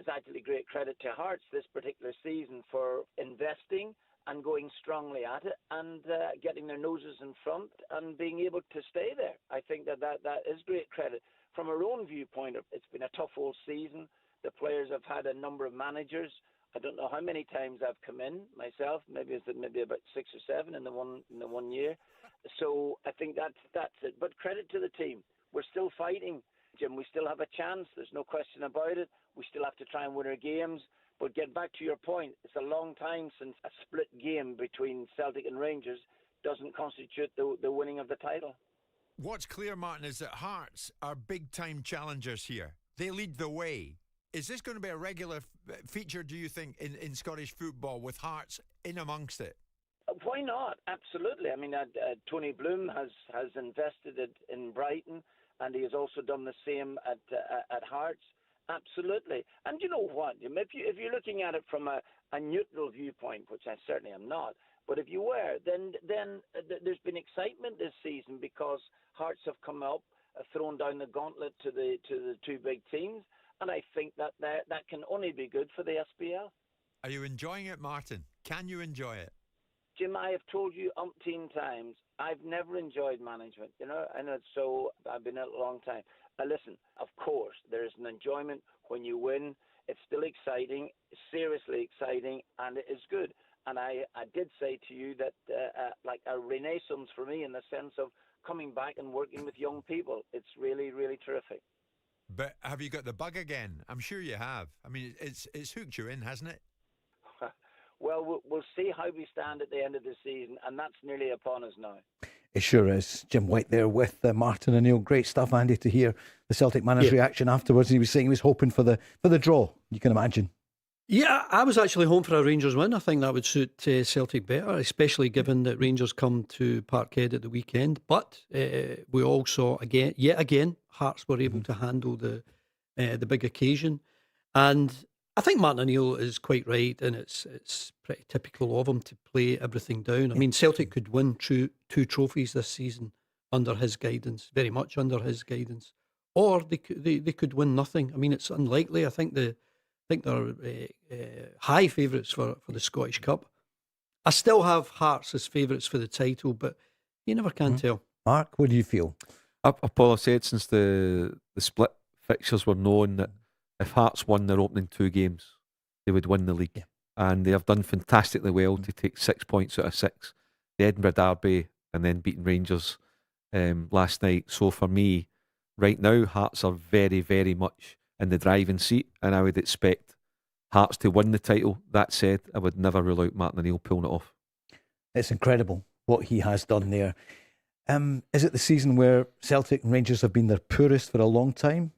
actually great credit to Hearts this particular season for investing and going strongly at it and getting their noses in front and being able to stay there. I think that is great credit. From our own viewpoint, it's been a tough whole season. The players have had a number of managers. I don't know how many times I've come in myself. Maybe about 6 or 7 in the one year. So I think that's it. But credit to the team. We're still fighting, Jim. We still have a chance. There's no question about it. We still have to try and win our games. But get back to your point, it's a long time since a split game between Celtic and Rangers doesn't constitute the winning of the title. What's clear, Martin, is that Hearts are big-time challengers here. They lead the way. Is this going to be a regular feature, do you think, in Scottish football with Hearts in amongst it? Why not? Absolutely. I mean, Tony Bloom has invested it in Brighton, and he has also done the same at Hearts. Absolutely. And you know what? If you're looking at it from a neutral viewpoint, which I certainly am not, but if you were, then there's been excitement this season because Hearts have come up, thrown down the gauntlet to the two big teams, and I think that can only be good for the SPL. Are you enjoying it, Martin? Can you enjoy it? Jim, I have told you umpteen times, I've never enjoyed management, and so I've been at it a long time. Listen, of course, there is an enjoyment when you win. It's still exciting, seriously exciting, and it is good. And I did say to you that like a renaissance for me in the sense of coming back and working with young people. It's really, really terrific. But have you got the bug again? I'm sure you have. I mean, it's hooked you in, hasn't it? Well, we'll see how we stand at the end of the season, and that's nearly upon us now. It sure is. Jim White there with Martin O'Neill. Great stuff, Andy, to hear the Celtic manager's reaction afterwards. He was saying he was hoping for the draw. You can imagine. Yeah, I was actually home for a Rangers win. I think that would suit Celtic better, especially given that Rangers come to Parkhead at the weekend. But we all saw yet again, Hearts were able to handle the big occasion. And I think Martin O'Neill is quite right, and it's pretty typical of him to play everything down. I mean, Celtic could win two trophies this season under his guidance, very much under his guidance, or they could win nothing. I mean, it's unlikely. I think they're high favourites for the Scottish Cup. I still have Hearts as favourites for the title, but you never can tell. Mark, what do you feel? Paul, I've said since the split fixtures were known that if Hearts won their opening 2 games, they would win the league. Yeah. And they have done fantastically well to take 6 points out of 6. The Edinburgh Derby and then beating Rangers last night. So for me, right now, Hearts are very, very much in the driving seat, and I would expect Hearts to win the title. That said, I would never rule out Martin O'Neill pulling it off. It's incredible what he has done there. Is it the season where Celtic and Rangers have been their poorest for a long time?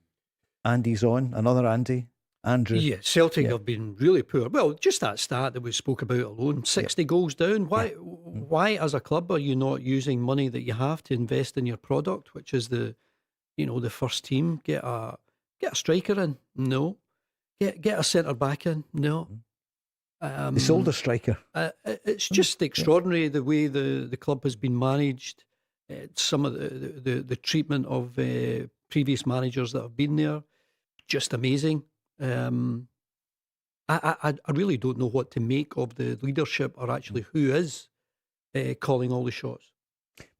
Andy's on, another Andrew. Yeah, Celtic have been really poor. Well, just that stat that we spoke about alone, 60 goals down. Why as a club are you not using money that you have to invest in your product, which is the first team? Get a striker in? No. Get a centre back in? No. They sold a striker. It's just extraordinary the way the club has been managed. Some of the treatment of previous managers that have been there, just amazing. I really don't know what to make of the leadership or actually who is calling all the shots.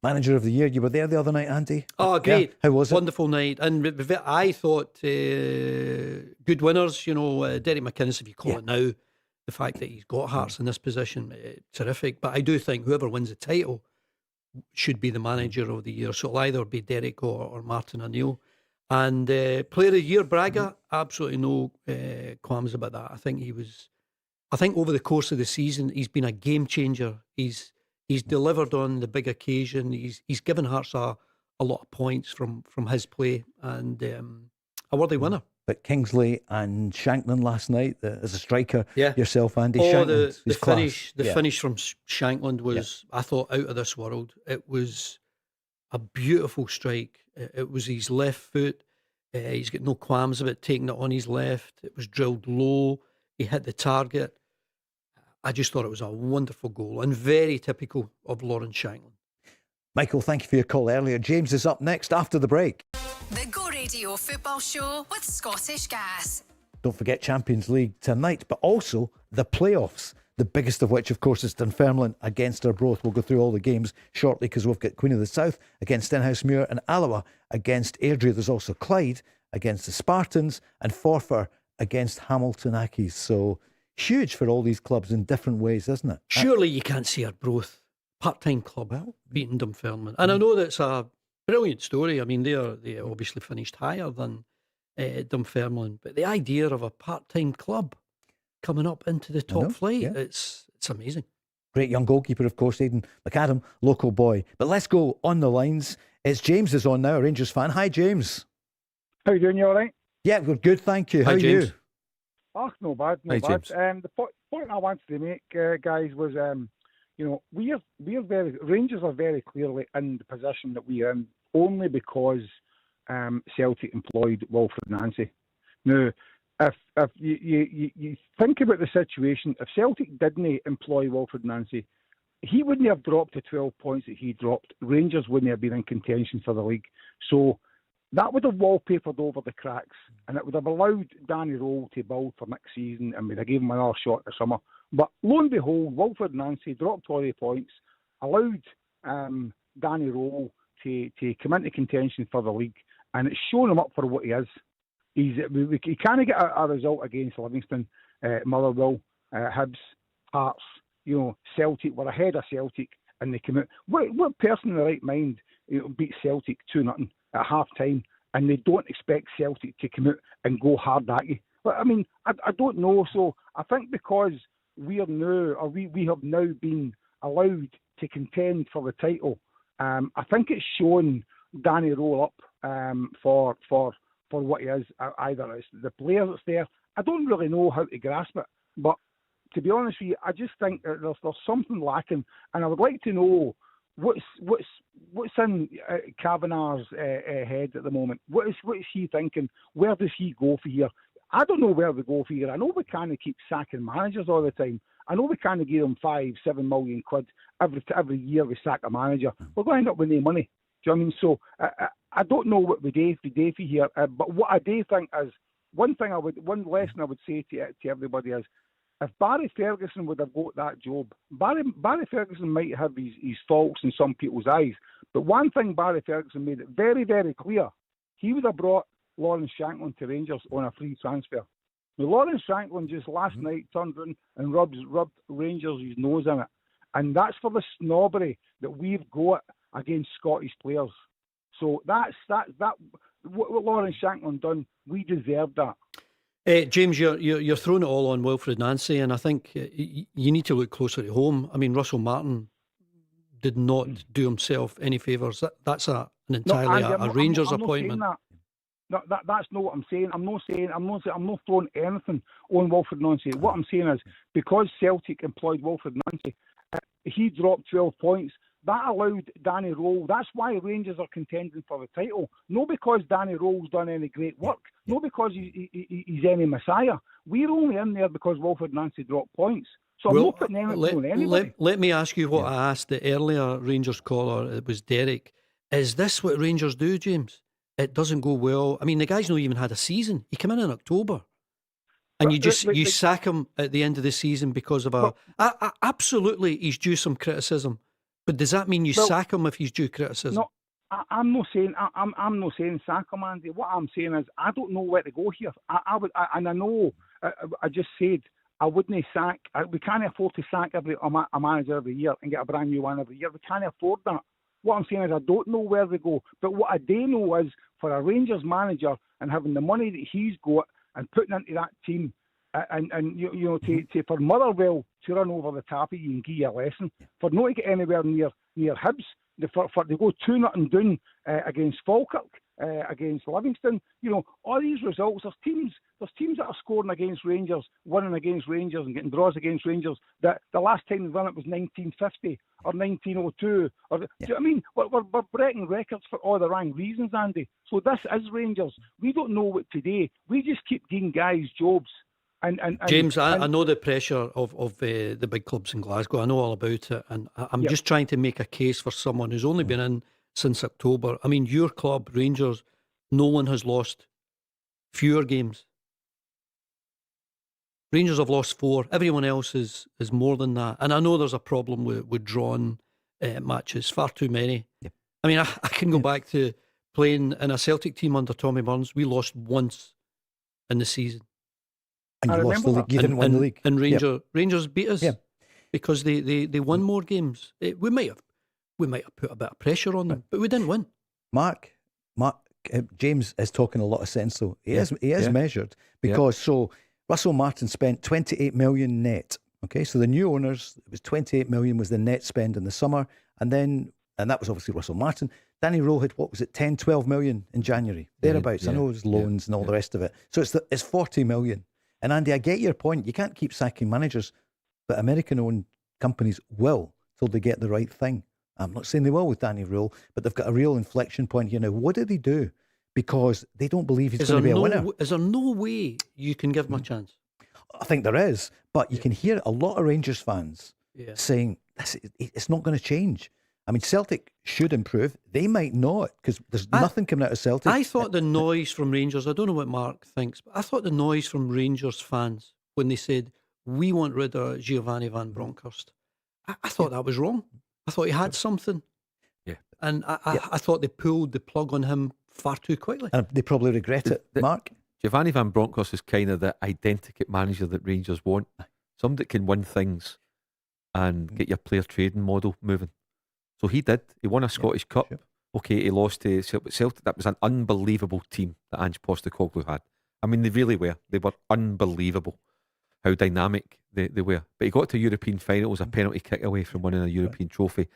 Manager of the year. You were there the other night, Andy. Oh, great. Yeah. How was it? Wonderful night. And I thought good winners, Derek McInnes, if you call it now, the fact that he's got Hearts in this position, terrific. But I do think whoever wins the title should be the manager of the year. So it'll either be Derek or Martin O'Neill. And player of the year, Braga, absolutely no qualms about that. I think over the course of the season, he's been a game changer. He's delivered on the big occasion. He's given Hearts a lot of points from his play, and a worthy winner. But Kingsley and Shanklin last night as a striker, Yeah. yourself, Andy. The Shanklin's finish, class. finish from Shankland was, I thought, out of this world. It was a beautiful strike. It was his left foot. He's got no qualms about taking it on his left. It was drilled low. He hit the target. I just thought it was a wonderful goal and very typical of Lawrence Shanklin. Michael, thank you for your call earlier. James is up next after the break. The Go Radio Football Show with Scottish Gas. Don't forget Champions League tonight, but also the playoffs. The biggest of which, of course, is Dunfermline against Arbroath. We'll go through all the games shortly because we've got Queen of the South against Stenhousemuir and Alloa against Airdrie. There's also Clyde against the Spartans and Forfar against Hamilton Accies. So huge for all these clubs in different ways, isn't it? Surely you can't see Arbroath, part-time club, beating Dunfermline. And I know that's a brilliant story. I mean, they obviously finished higher than Dunfermline, but the idea of a part-time club coming up into the top flight, it's amazing. Great young goalkeeper, of course, Aidan McAdam, local boy. But let's go on the lines. It's James is on now, a Rangers fan. Hi, James. How you doing? You all right? Yeah, we're good, thank you. How are you? Oh, no bad, no Hi, bad. James. The point I wanted to make, guys, was Rangers are very clearly in the position that we are in only because Celtic employed Wilfred Nancy. Now, if you think about the situation, if Celtic didn't employ Wilfred Nancy, he wouldn't have dropped the 12 points that he dropped. Rangers wouldn't have been in contention for the league. So that would have wallpapered over the cracks, and it would have allowed Danny Rohl to build for next season, and we'd have given him another shot this summer. But lo and behold, Wilfred Nancy dropped 20 points, allowed Danny Rohl to come into contention for the league, and it's shown him up for what he is. He can't get a result against Livingston, Motherwell, Hibs, Hearts, Celtic. We're ahead of Celtic, and they come out. What person in the right mind beats Celtic 2-0 at half time, and they don't expect Celtic to come out and go hard at you? I mean, I don't know. So I think because we have now been allowed to contend for the title, I think it's shown Danny Rohl up for what he is. Either it's the player that's there. I don't really know how to grasp it, but to be honest with you, I just think that there's something lacking, and I would like to know what's in Kavanagh's head at the moment. What is he thinking? Where does he go for here? I don't know where to go for here. I know we can't keep sacking managers all the time. I know we can't give them 5-7 million quid every year we sack a manager. We're going to end up with no money. Do you know what I mean? So I don't know what we do for here. But what I do think is one lesson I would say to everybody is, if Barry Ferguson would have got that job, Barry Ferguson might have his faults in some people's eyes, but one thing Barry Ferguson made it very, very clear, he would have brought Lawrence Shanklin to Rangers on a free transfer. Now, Lawrence Shanklin just last night turned around and rubbed Rangers' nose in it, and that's for the snobbery that we've got against Scottish players. So that's what Lawrence Shanklin done. We deserve that. James, you're throwing it all on Wilfred Nancy, and I think you need to look closer at home. I mean, Russell Martin did not do himself any favours. That's an entirely a Rangers appointment. No, that's not what I'm saying. I'm not throwing anything on Wilfred Nancy. What I'm saying is, because Celtic employed Wilfred Nancy, he dropped 12 points. That allowed Danny Rohl. That's why Rangers are contending for the title. Not because Danny Rohl's done any great work. Not because he's any messiah. We're only in there because Wilfred Nancy dropped points. So I'm not putting anything on anybody. Let me ask you what I asked the earlier Rangers caller. It was Derek. Is this what Rangers do, James? It doesn't go well. I mean, the guy's not even had a season. He came in October. And you sack him at the end of the season because of absolutely, he's due some criticism. But does that mean you Well, sack him if he's due criticism? No, I'm not saying I'm not saying sack him, Andy. What I'm saying is I don't know where to go here. And I know I just said I wouldn't sack. We can't afford to sack a manager every year and get a brand new one every year. We can't afford that. What I'm saying is I don't know where to go. But what I do know is for a Rangers manager and having the money that he's got and putting into that team, and for Motherwell to run over the top of you and give you a lesson, for not to get anywhere near Hibs, for to go 2-0 down against Falkirk, against Livingston, all these results. There's teams that are scoring against Rangers, winning against Rangers, and getting draws against Rangers. That the last time they won it was 1950 or 1902. Do you know what I mean? We're breaking records for all the wrong reasons, Andy. So this is Rangers. We don't know what today. We just keep giving guys jobs. And James, I know the pressure of the big clubs in Glasgow. I know all about it, and I'm just trying to make a case for someone who's only been in since October. I mean, your club, Rangers, no one has lost fewer games. Rangers have lost 4. Everyone else is more than that. And I know there's a problem with drawn matches, far too many. Yep. I mean, I can go back to playing in a Celtic team under Tommy Burns. We lost once in the season. And you lost the league. You didn't win the league. And Rangers beat us because they won more games. We might have put a bit of pressure on them, but we didn't win. Mark, James is talking a lot of sense though. He is measured because so Russell Martin spent 28 million net. Okay, so the new owners, it was 28 million was the net spend in the summer, and that was obviously Russell Martin. Danny Rohl had, what was it, 10, 12 million in January, thereabouts. I know it was loans and all the rest of it. So it's 40 million. And Andy, I get your point. You can't keep sacking managers, but American-owned companies will till they get the right thing. I'm not saying they will with Danny Rohl, but they've got a real inflection point here now. What do they do? Because they don't believe he's going to be a winner. Is there no way you can give him a chance? I think there is, but you can hear a lot of Rangers fans saying it's not going to change. I mean, Celtic should improve. They might not, because there's nothing coming out of Celtic. I thought the noise from Rangers, I don't know what Mark thinks, but I thought the noise from Rangers fans when they said, we want rid of Giovanni Van Bronckhorst, I thought that was wrong. I thought he had something. Yeah. And I thought they pulled the plug on him far too quickly. And they probably regret it, Mark. Giovanni Van Bronckhorst is kind of the identikit manager that Rangers want. Somebody that can win things and get your player trading model moving. So he did. He won a Scottish Cup. Sure. Okay, he lost to Celtic. That was an unbelievable team that Ange Postecoglou had. I mean, they really were. They were unbelievable how dynamic they were. But he got to European finals, a penalty kick away from winning a European trophy.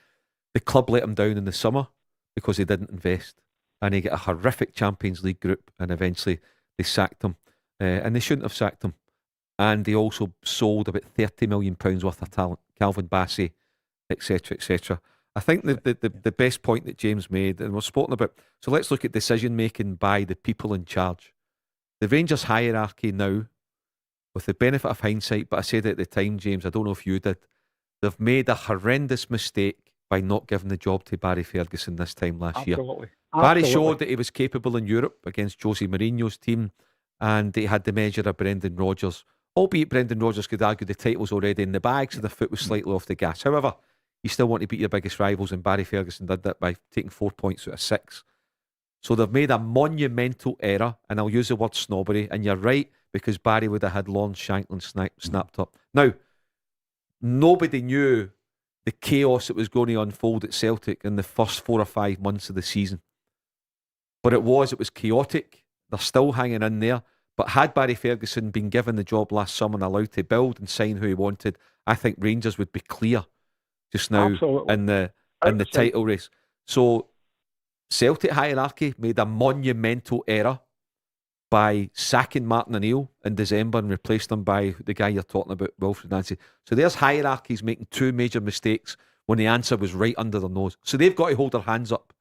The club let him down in the summer because they didn't invest. And he got a horrific Champions League group, and eventually they sacked him. And they shouldn't have sacked him. And they also sold about £30 million worth of talent. Calvin Bassey, etc., etc. I think the best point that James made, and we're speaking about, so let's look at decision making by the people in charge. The Rangers hierarchy now, with the benefit of hindsight, but I said it at the time, James, I don't know if you did, they've made a horrendous mistake by not giving the job to Barry Ferguson this time last year. Barry showed that he was capable in Europe against Jose Mourinho's team, and he had the measure of Brendan Rodgers, albeit Brendan Rodgers could argue the title's already in the bag, so the foot was slightly off the gas. However, you still want to beat your biggest rivals, and Barry Ferguson did that by taking 4 points out of 6. So they've made a monumental error, and I'll use the word snobbery, and you're right, because Barry would have had Lawrence Shankland snapped up. Now, nobody knew the chaos that was going to unfold at Celtic in the first 4 or 5 months of the season. But it was chaotic. They're still hanging in there. But had Barry Ferguson been given the job last summer and allowed to build and sign who he wanted, I think Rangers would be clear just now in the title race. So Celtic hierarchy made a monumental error by sacking Martin O'Neill in December and replaced him by the guy you're talking about, Wilfred Nancy. So there's hierarchies making 2 major mistakes when the answer was right under their nose. So they've got to hold their hands up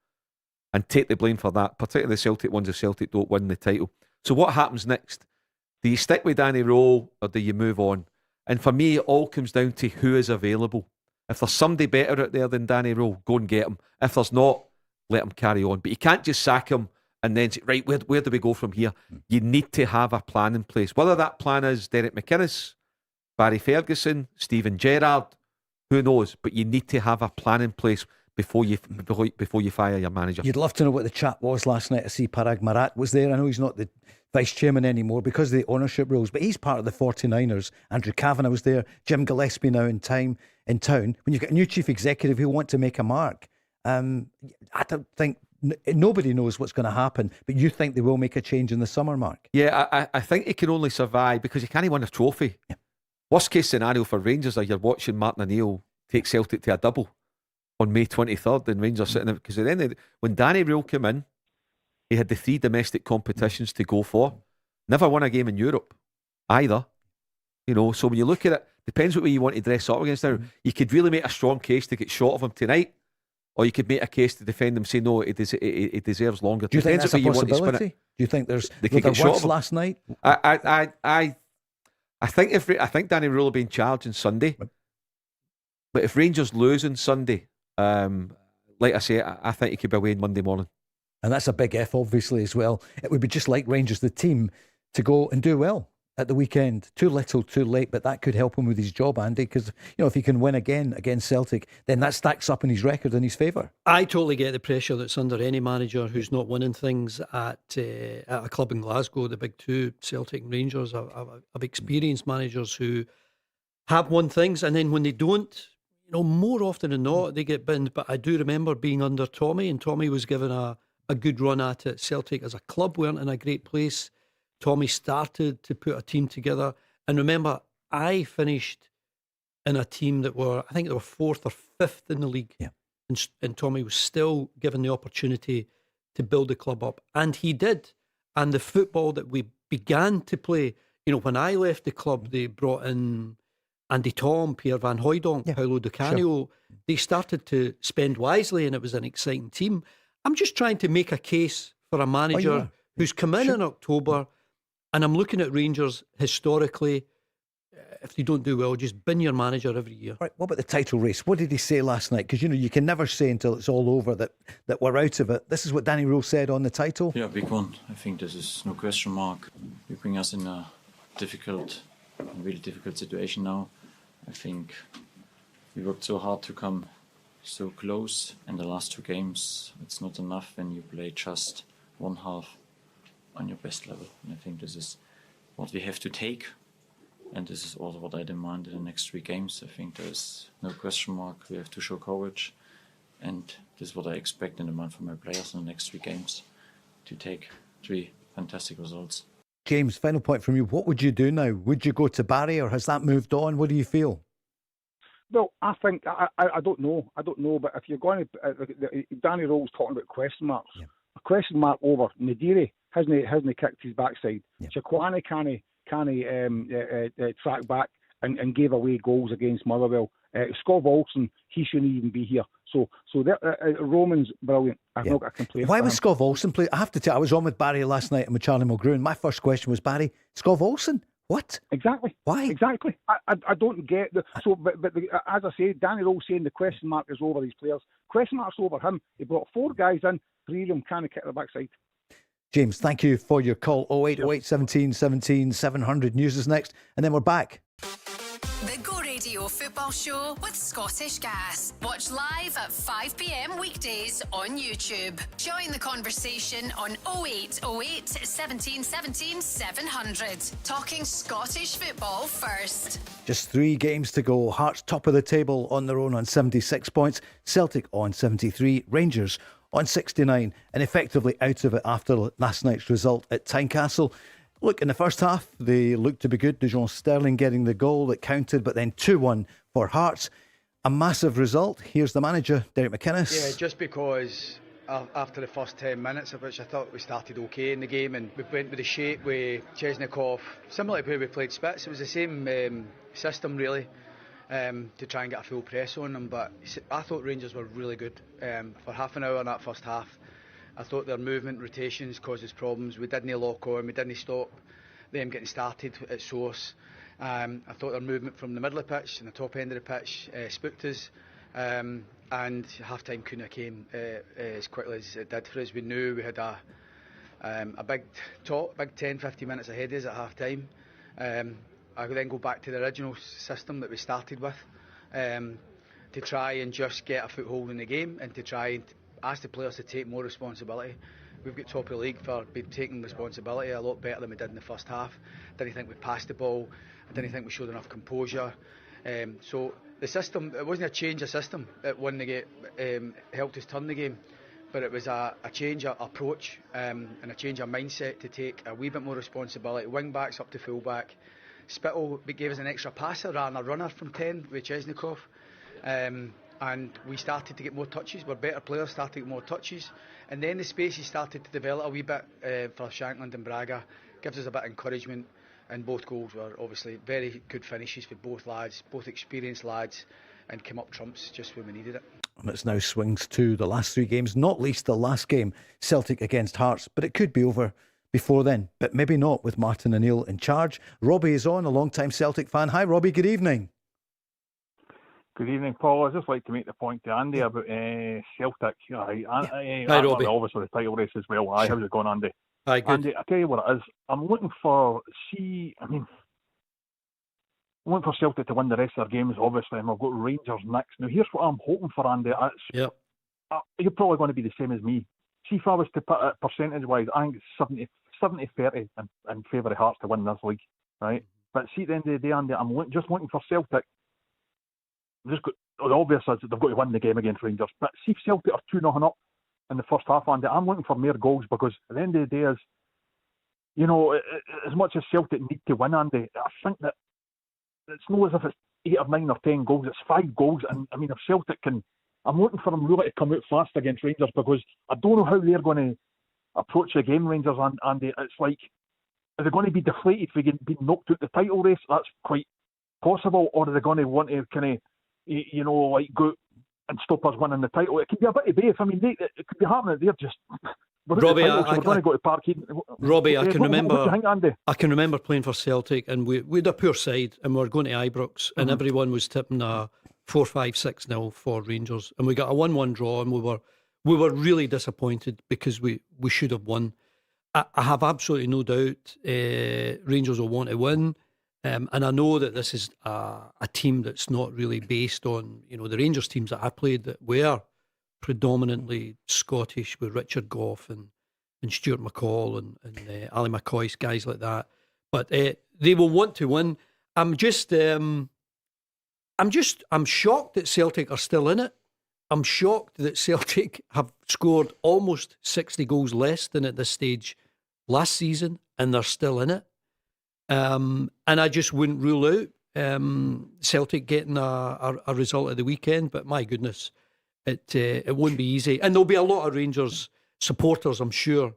and take the blame for that, particularly the Celtic ones if Celtic don't win the title. So what happens next? Do you stick with Danny Rohl or do you move on? And for me, it all comes down to who is available. If there's somebody better out there than Danny Rohl, go and get him. If there's not, let him carry on. But you can't just sack him and then say, right, where do we go from here? You need to have a plan in place. Whether that plan is Derek McInnes, Barry Ferguson, Steven Gerrard, Who knows? But you need to have a plan in place before you fire your manager. You'd love to know what the chat was last night. I see Parag Marat was there. I know he's not the vice chairman anymore because of the ownership rules, but he's part of the 49ers. Andrew Kavanagh was there. Jim Gillespie now in town. When you've got a new chief executive who want to make a mark, I don't think nobody knows what's going to happen, but you think they will make a change in the summer, Mark? Yeah, I think he can only survive because he can't win a trophy. Yeah. Worst case scenario for Rangers are you're watching Martin O'Neill take Celtic to a double on May 23rd and Rangers sitting there, because then when Danny Rohl came in, he had the 3 domestic competitions to go for. Never won a game in Europe either. So when you look at it, depends what way you want to dress up against now. You could really make a strong case to get shot of him tonight, or you could make a case to defend him, say no, he deserves longer. Do you think Depends that's a what way you want to spin possibility? it. Do you think there's They could get shot of him last night? I think Danny Rohl will be in charge on Sunday, but if Rangers lose on Sunday, like I say, I think he could be away on Monday morning. And that's a big F, obviously, as well. It would be just like Rangers, the team, to go and do well at the weekend. Too little, too late, but that could help him with his job, Andy, because if he can win again against Celtic, then that stacks up in his record in his favour. I totally get the pressure that's under any manager who's not winning things at a club in Glasgow, the big two, Celtic and Rangers. I've experienced managers who have won things, and then when they don't, more often than not, they get binned. But I do remember being under Tommy, and Tommy was given a good run at it. Celtic as a club weren't in a great place. Tommy started to put a team together. And remember, I finished in a team that I think they were 4th or 5th in the league. Yeah. And Tommy was still given the opportunity to build the club up. And he did. And the football that we began to play, when I left the club, they brought in Andy Tom, Pierre Van Hooijdonk, Paulo Di Canio. Sure. They started to spend wisely, and it was an exciting team. I'm just trying to make a case for a manager who's come in October, and I'm looking at Rangers historically. If they don't do well, just bin your manager every year. Right. What about the title race? What did he say last night? Because you can never say until it's all over that we're out of it. This is what Danny Rohl said on the title. Yeah, big one. I think this is no question mark. You bring us in a really difficult situation now. I think we worked so hard to come so close, and the last 2 games, it's not enough when you play just one half on your best level. And I think this is what we have to take, and this is also what I demand in the next 3 games. I think there is no question mark. We have to show courage, and this is what I expect and demand from my players in the next 3 games, to take 3 fantastic results. James, final point from you. What would you do now? Would you go to Barry, or has that moved on? What do you feel? Well, I think I don't know. But if you're going to, Danny Rohl's talking about question marks. Yeah. A question mark over Nadiri hasn't kicked his backside. Yeah. Shakwani can't track back and gave away goals against Motherwell. Scott Olsen, he shouldn't even be here. So Roman's brilliant. I've not got a complaint. Why was Scott Olsen play? I have to tell you, I was on with Barry last night and with Charlie Mulgrew, and my first question was, Barry, Scott Olsen? What? Exactly. Why? Exactly. I don't get as I say, Danny Rohl saying the question mark is over these players. Question mark's over him. He brought 4 guys in, 3 of them can't kick their backside. James, thank you for your call. 0808 17 17 700. News is next, and then we're back. The Go Radio Football Show with Scottish Gas. Watch live at 5 p.m. weekdays on YouTube. Join the conversation on 0808 17 17 700. Talking Scottish football first. Just 3 games to go. Hearts top of the table on their own on 76 points. Celtic on 73. Rangers on 69, and effectively out of it after last night's result at Tynecastle. Look, in the first half, they looked to be good. Dujon Sterling getting the goal that counted, but then 2-1 for Hearts. A massive result. Here's the manager, Derek McInnes. Yeah, just because after the first 10 minutes of which I thought we started okay in the game, and we went with the shape with Chesnikov, similar to where we played Spitz. It was the same system, really, to try and get a full press on them. But I thought Rangers were really good for half an hour in that first half. I thought their movement, rotations caused us problems. We didn't lock on, we didn't stop them getting started at source. I thought their movement from the middle of the pitch and the top end of the pitch spooked us. And half time couldn't have came as quickly as it did for us. We knew we had a big 10-15 minutes ahead of us at half time. I would then go back to the original system that we started with. to try and just get a foothold in the game and to try and ask the players to take more responsibility. We've got top of the league for being taking responsibility a lot better than we did in the first half. I didn't think we passed the ball. I didn't think we showed enough composure. So the system, it wasn't a change of system that won the game, helped us turn the game, but it was a change of approach and a change of mindset to take a wee bit more responsibility. Wing backs up to full back. Spittle gave us an extra passer and a runner from 10 with Chesnikov. And we started to get more touches. We're better players, started to get more touches. And then the spaces started to develop a wee bit for Shankland and Braga. Gives us a bit of encouragement. And both goals were obviously very good finishes for both lads, both experienced lads, and came up trumps just when we needed it. And it's now swings to the last 3 games, not least the last game, Celtic against Hearts. But it could be over before then, but maybe not with Martin O'Neill in charge. Robbie is on, a long-time Celtic fan. Hi, Robbie, good evening. Good evening, Paul. I'd just like to make the point to Andy about Celtic. Hi, Robbie. Obviously, the title race as well. How's it going, Andy? Hi, good. Andy, I tell you what it is. I'm looking for Celtic to win the rest of their games, obviously, and we've got Rangers next. Now, here's what I'm hoping for, Andy. You're probably going to be the same as me. See, if I was to put it percentage-wise, I think it's 70-30 in favour of Hearts to win this league, right? But see, at the end of the day, Andy, I'm just looking for Celtic. The obvious is that they've got to win the game against Rangers. But see if Celtic are 2-0 up in the first half, Andy, I'm looking for more goals, because at the end of the day, as much as Celtic need to win, Andy, I think that it's not as if it's 8 or 9 or 10 goals, it's 5 goals. And I mean, if Celtic can, I'm looking for them really to come out fast against Rangers, because I don't know how they're going to approach the game, Rangers, Andy. It's like, are they going to be deflated if they get knocked out the title race? That's quite possible. Or are they going to want to kind of, go and stop us winning the title? It could be a bit of both. I mean, it could be happening. They're just Robbie, we're going to go to Parkhead. Robbie, I can remember. What do you think, Andy? I can remember playing for Celtic, and we had a poor side, and we were going to Ibrox, and everyone was tipping a 4-5-6-0 for Rangers, and we got a 1-1 draw, and we were really disappointed because we should have won. I have absolutely no doubt Rangers will want to win. And I know that this is a team that's not really based on, the Rangers teams that I played that were predominantly Scottish, with Richard Gough and Stuart McCall and Ali McCoy, guys like that. But they will want to win. I'm shocked that Celtic are still in it. I'm shocked that Celtic have scored almost 60 goals less than at this stage last season, and they're still in it. And I just wouldn't rule out Celtic getting a result at the weekend, but my goodness, it won't be easy. And there'll be a lot of Rangers supporters, I'm sure.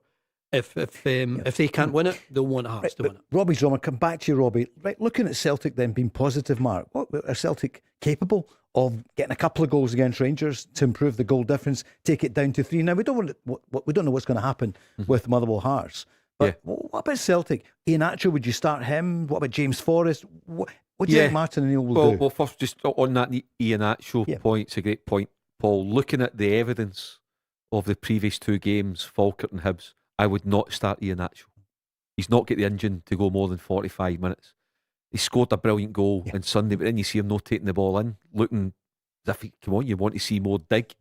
If they can't win it, they'll want Hearts to win it. Robbie's on. I'll come back to you, Robbie. Right, looking at Celtic then being positive, Mark, what are Celtic capable of getting a couple of goals against Rangers to improve the goal difference, take it down to 3? Now we don't know what's going to happen with Motherwell Hearts. But what about Celtic? Iheanacho, would you start him? What about James Forrest? What do you think Martin O'Neill will do? Well, first, just on that Iheanacho point, it's a great point, Paul. Looking at the evidence of the previous 2 games, Falkirk and Hibs, I would not start Iheanacho. He's not got the engine to go more than 45 minutes. He scored a brilliant goal on Sunday, but then you see him not taking the ball in, looking as if, come on, you want to see more dig,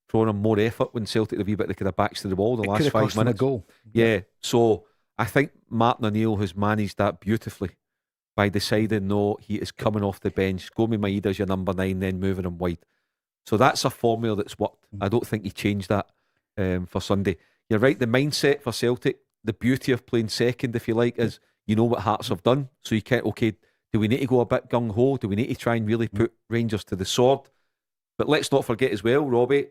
throwing him more effort when Celtic had a wee bit, they could have backs to the wall the last 5 minutes. A goal. Yeah, so I think Martin O'Neill has managed that beautifully by deciding, no, he is coming off the bench, go with Maeda as your number 9, then moving him wide. So that's a formula that's worked. I don't think he changed that for Sunday. You're right, the mindset for Celtic, the beauty of playing second, if you like, is you know what Hearts have done. So you can't, okay, do we need to go a bit gung-ho? Do we need to try and really put Rangers to the sword? But let's not forget as well, Robbie,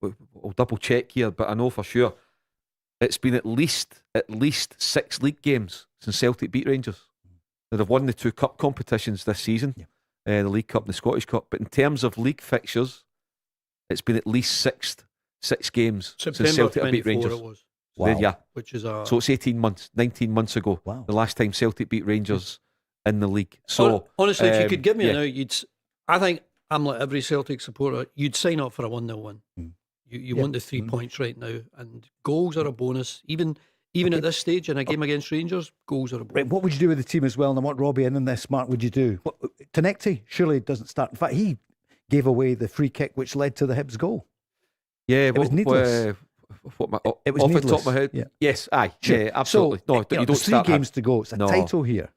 we'll double check here, but I know for sure it's been at least 6 league games since Celtic beat Rangers. They've won the 2 cup competitions this season, the League Cup and the Scottish Cup. But in terms of league fixtures, it's been at least 6 games since Celtic have beat Rangers. It was. Wow. Which is so it's 19 months ago. Wow. The last time Celtic beat Rangers in the league. So honestly, if you could give me a note, I think I'm like every Celtic supporter. You'd sign up for a 1-0 win. You want the 3 points right now, and goals are a bonus. Even at this stage in a game against Rangers, goals are a bonus. Right, what would you do with the team as well? And I want Robbie in this. Mark, would you do? Tynecastle surely doesn't start. In fact, he gave away the free kick which led to the Hibs goal. Yeah, it was needless. It was off needless. the top of my head. Yeah. Yes, aye, Sure. yeah, absolutely. So, No, you don't there's 3 start games to go. It's a No. title here.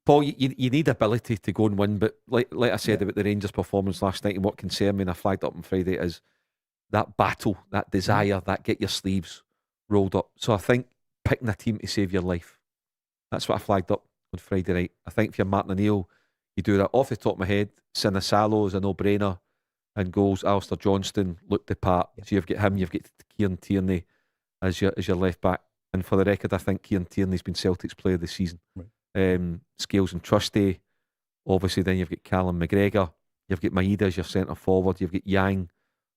Paul, you need ability to go and win, but like I said about the Rangers' performance last night, and what concerned me, and I flagged up on Friday, is that battle, that desire, that get your sleeves rolled up. So I think picking a team to save your life, that's what I flagged up on Friday night. I think if you're Martin O'Neill, you do that. Off the top of my head, Sinisalo is a no-brainer, and goals. Alistair Johnston looked the part. So you've got him, you've got Kieran Tierney as your left back. And for the record, I think Kieran Tierney's been Celtic's player this season. Scales and Trusty. Obviously, then you've got Callum McGregor. You've got Maeda as your centre forward. You've got Yang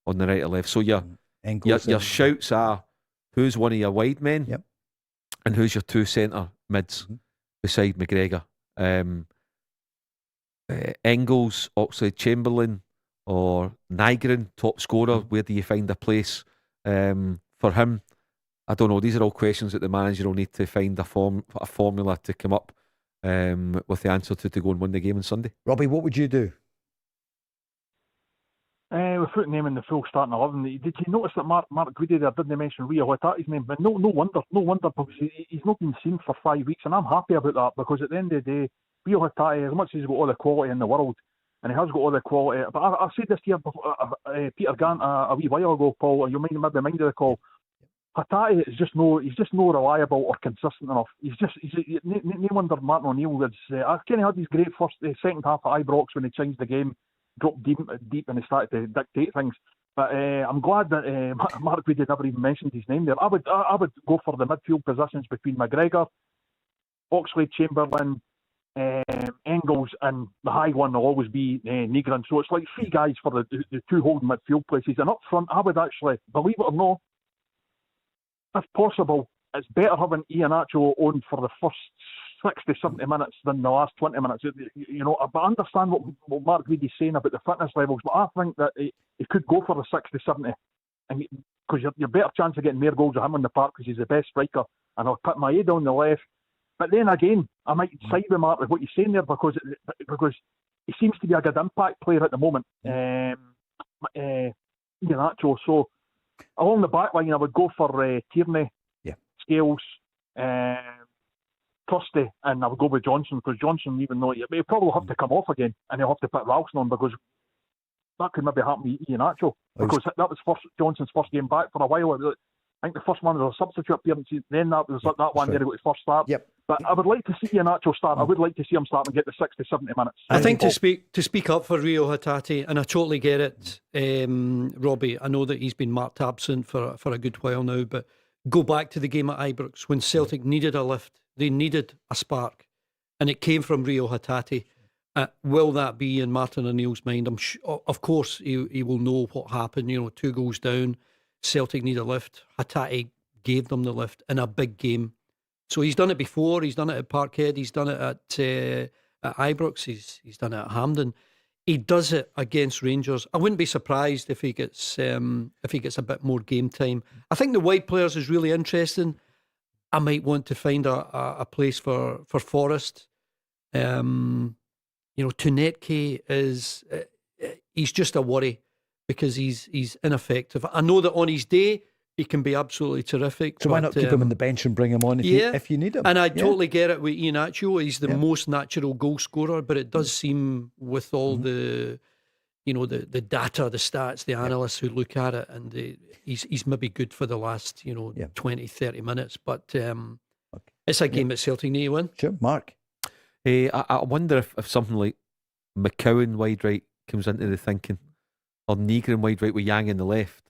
on the right or left. So your shouts are, who's one of your wide men, and who's your 2 centre mids beside McGregor. Engels, Oxlade-Chamberlain, or Nygren, top scorer. Where do you find a place for him? I don't know. These are all questions that the manager will need to find a formula to come up with the answer to go and win the game on Sunday. Robbie, what would you do? We're putting him in the full starting 11. Did you notice that Mark Guidi there didn't mention Rio Hatate's name? But no wonder, because he's not been seen for 5 weeks, and I'm happy about that, because at the end of the day, Rio Hatate, as much as he's got all the quality in the world, and he has got all the quality, but I said this to you before, Peter Gant a wee while ago, Paul, you maybe mind of the call. Hatate is just no reliable or consistent enough. He's no wonder Martin O'Neill was. I kind of had his great second half at Ibrox when he changed the game, dropped deep, and he started to dictate things. But I'm glad that Mark Guidi never even mentioned his name there. I would go for the midfield positions between McGregor, Oxlade-Chamberlain, Engels, and the high one will always be Nygren. So it's like 3 guys for the 2 holding midfield places. And up front, I would actually, believe it or not, if possible, it's better having Iheanacho on for the first 60, 70 minutes than the last 20 minutes. But I understand what Mark Guidi's saying about the fitness levels, but I think that he could go for the 60, 70, because you're better chance of getting more goals of him on the park because he's the best striker, and I'll put Maeda on the left. But then again, I might side with Mark with what you're saying there, because he seems to be a good impact player at the moment. Iheanacho, so along the back line, I would go for Tierney, Scales, Trusty, and I would go with Johnson, because Johnson, even though he'll probably have to come off again, and he'll have to put Ralston on, because that could maybe happen with Iheanacho, because that was Johnson's first game back for a while. I think the first one was a substitute appearance, then that was that one there he got his first start. But I would like to see Iheanacho start. I would like to see him start and get the 60, 70 minutes. I think to speak up for Rio Hatate, and I totally get it, Robbie. I know that he's been marked absent for a good while now, but go back to the game at Ibrox when Celtic needed a lift. They needed a spark, and it came from Rio Hatate. Will that be in Martin O'Neill's mind? Of course, he will know what happened. 2 goals down, Celtic need a lift. Hatate gave them the lift in a big game. So he's done it before. He's done it at Parkhead. He's done it at Ibrox. He's done it at Hampden. He does it against Rangers. I wouldn't be surprised if he gets a bit more game time. I think the wide players is really interesting. I might want to find a place for Forrest. Tynecastle is he's just a worry because he's ineffective. I know that on his day he can be absolutely terrific. So why not keep him on the bench and bring him on if you need him? And I totally get it with Iheanacho. He's the most natural goal scorer, but it does seem with all the data, the stats, the analysts who look at it, and he's maybe good for the last 20, 30 minutes. But it's a game that Celtic need to win. Sure, Mark. I wonder if something like McCowan wide right comes into the thinking, or Nygren wide right with Yang in the left,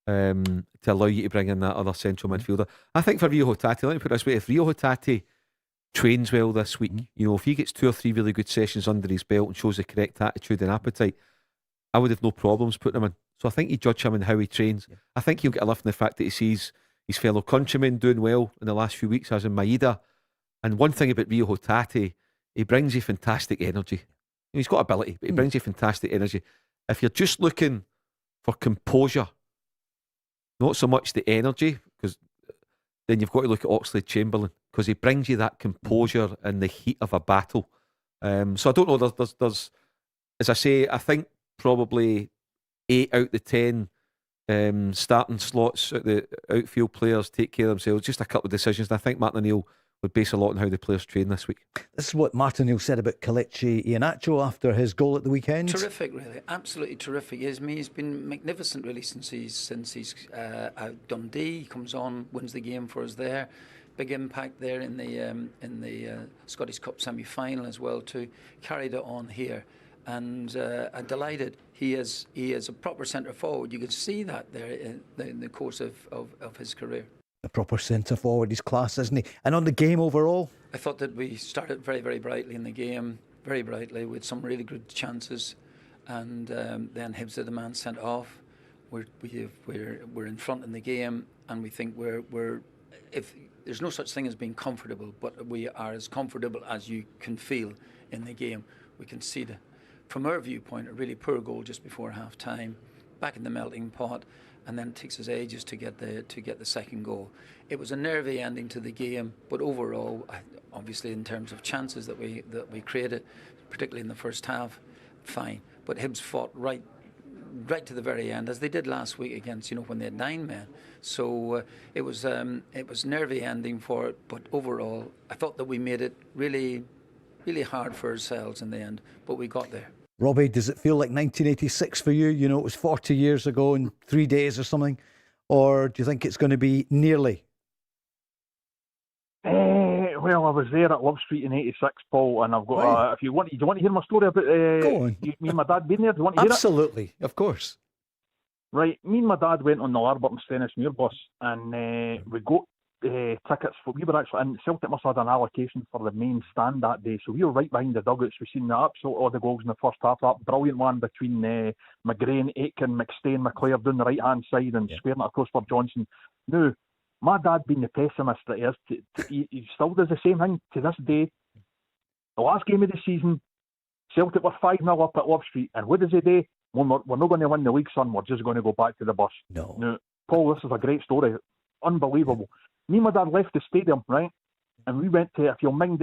to allow you to bring in that other central midfielder. I think for Rio Hatate, let me put it this way, if Rio Hatate trains well this week, if he gets 2 or 3 really good sessions under his belt and shows the correct attitude and appetite, I would have no problems putting him in. So I think you judge him in how he trains. I think he'll get a lift in the fact that he sees his fellow countrymen doing well in the last few weeks, as in Maeda. And one thing about Rio Hatate, he brings you fantastic energy. He's got ability, but he brings you fantastic energy. If you're just looking for composure, not so much the energy, because then you've got to look at Oxlade-Chamberlain, because he brings you that composure in the heat of a battle. So I don't know, there's as I say, I think probably 8 out the 10 starting slots at the outfield players take care of themselves. Just a couple of decisions. And I think Martin O'Neill would base a lot on how the players train this week. This is what Martin O'Neill said about Kelechi Iheanacho after his goal at the weekend. Terrific, really, absolutely terrific. He's been magnificent, really, since he's out Dundee. He comes on, wins the game for us there. Big impact there in the Scottish Cup semi-final as well too. Carried it on here, and I'm delighted. He is a proper centre forward. You can see that there in the course of his career. A proper centre forward. He's class, isn't he? And on the game overall, I thought that we started very, very brightly in the game, very brightly with some really good chances, and then Hibs had the man sent off. We're in front in the game, and we think we're if there's no such thing as being comfortable, but we are as comfortable as you can feel in the game. We conceded, from our viewpoint, a really poor goal just before half time, back in the melting pot, and then it takes us ages to get the second goal. It was a nervy ending to the game, but overall, obviously in terms of chances that we created, particularly in the first half, fine. But Hibs fought right to the very end, as they did last week against, when they had 9 men. So it was nervy ending for it, but overall, I thought that we made it really, really hard for ourselves in the end, but we got there. Robbie, does it feel like 1986 for you? It was 40 years ago in 3 days or something, or do you think it's going to be nearly? Well, I was there at Love Street in '86, Paul, and I've got. If you want, do you want to hear my story about Go on. me and my dad being there? Do you want to hear Absolutely, of course. Right, me and my dad went on the Larburton Stennismuir bus, and we got tickets for. We were actually in Celtic. Must have had an allocation for the main stand that day, so we were right behind the dugouts. We seen the absolute all the goals in the first half. That brilliant one between McGrain, Aitken, McStay, and McClare down the right hand side and squaring it across for Johnson. Now, my dad, being the pessimist that he is, he still does the same thing to this day. The last game of the season, Celtic were 5-0 up at Love Street, and what does he do? We're not going to win the league, son. We're just going to go back to the bus. No. Now, Paul, this is a great story. Unbelievable. Me and my dad left the stadium, right? And we went to, if you'll mind,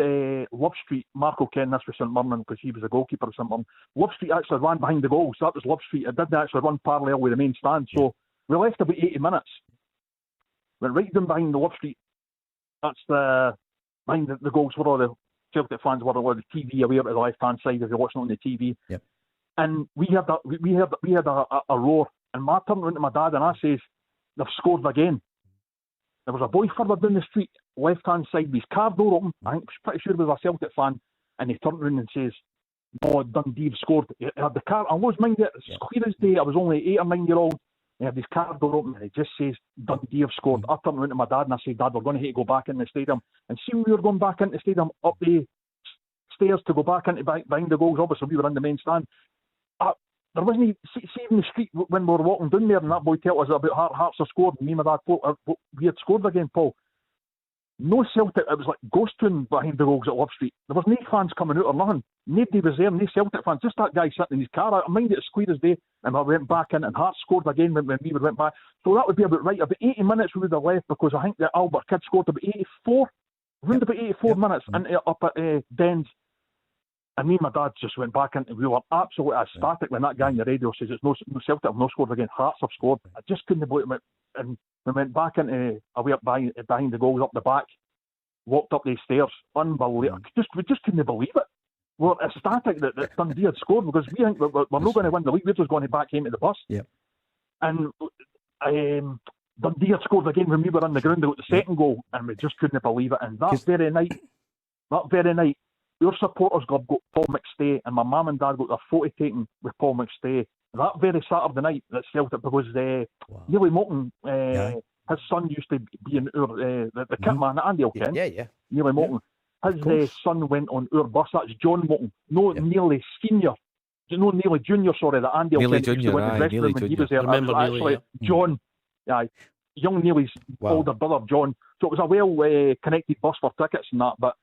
Love Street. Marco Ken, this was St Mirren because he was the goalkeeper of St Mirren. Love Street actually ran behind the goals. That was Love Street. It didn't actually run parallel with the main stand. So we left about 80 minutes. Went right down behind the Love Street. That's behind the goals where all the Celtic fans were, or the TV away to the left hand side if you're watching on the TV. Yep. And we had a roar. And I turned around to my dad and I says, "They've scored again." There was a boy further down the street, left hand side, with his car door open. I think pretty sure he was a Celtic fan, and he turned around and says, "No, Dundee have scored." He had the car. I was mind it. It's clear as day. I was only 8 or 9 year old. He had his car door open and he just says, "Dundee have scored." I turned around to my dad and I said, "Dad, we're going to have to go back in the stadium." And see, when we were going back into the stadium, up the stairs to go back into behind the goals, obviously we were in the main stand. There wasn't even the street when we were walking down there, and that boy told us about Hearts have scored, and me and my dad thought we had scored again, Paul. No Celtic, it was like ghost town behind the goals at Love Street. There was no fans coming out or nothing. Nobody was there, no Celtic fans, just that guy sitting in his car. I mind it as clear as day, and I went back in, and Hearts scored again when we went back. So that would be about right. About 80 minutes we would have left, because I think that Albert Kidd scored about 84, around about 84 minutes up at Dens. And me and my dad just went back in, and we were absolutely ecstatic when that guy on the radio says it's no Celtic have no scored again. Hearts have scored. I just couldn't believe it. And we went back into away up behind the goals up the back, walked up these stairs. Unbelievable. We just couldn't believe it. We were ecstatic that Dundee had scored, because we think we're not going to win the league. We're just going to back him to the bus. Yep. And Dundee had scored again when we were on the ground. They got the second goal, and we just couldn't believe it. And that very night, your supporters club got Paul McStay, and my mum and dad got their photo taken with Paul McStay that very Saturday night at Celtic, because Neely Moulton, his son used to be in the kit man, Andy O'Ken. Neely Moulton. His son went on our bus. That's John Moulton. Neely Senior. No, Neely Junior, sorry, that Andy O'Ken used to went to the dressing room when he was there. Remember Neely, John. Young Neely's older brother, John. So it was a well-connected bus for tickets and that, but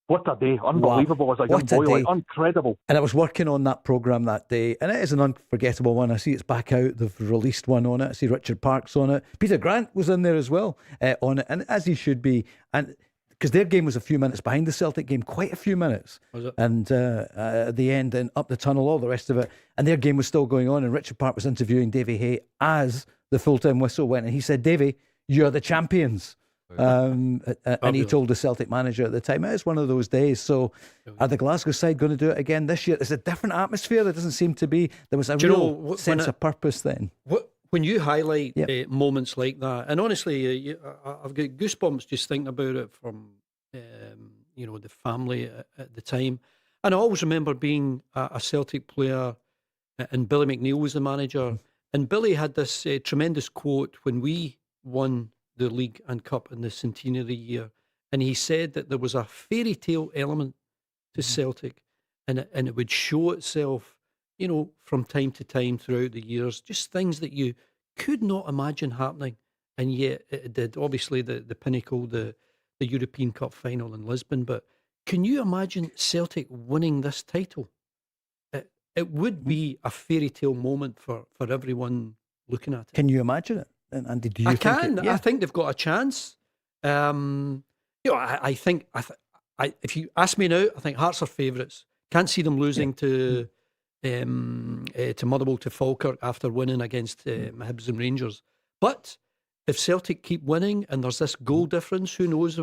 what a day. Unbelievable as a young boy. Like, incredible. And I was working on that programme that day, and it is an unforgettable one. I see it's back out. They've released one on it. I see Richard Park's on it. Peter Grant was in there as well on it, and as he should be. And because their game was a few minutes behind the Celtic game, quite a few minutes. Was it? And at the end, and up the tunnel, all the rest of it, and their game was still going on. And Richard Park was interviewing Davy Hay as the full-time whistle went, and he said, "Davy, you're the champions." And he told the Celtic manager at the time, it's one of those days. So are the Glasgow side going to do it again this year? It's a different atmosphere. There doesn't seem to be. There was a real sense of purpose then. When you highlight moments like that, and honestly, I've got goosebumps just thinking about it from the family at the time. And I always remember being a Celtic player, and Billy McNeil was the manager. And Billy had this tremendous quote when we won the league and cup in the centenary year, and he said that there was a fairy tale element to Celtic, and it would show itself, from time to time throughout the years, just things that you could not imagine happening, and yet it did. Obviously, the pinnacle, the European Cup final in Lisbon, but can you imagine Celtic winning this title? It would be a fairy tale moment for everyone looking at it. Can you imagine it? And Andy, do you I think can. I think they've got a chance. I think if you ask me now, I think Hearts are favourites. Can't see them losing to Motherwell, to Falkirk after winning against Hibs and Rangers. But if Celtic keep winning and there's this goal difference, who knows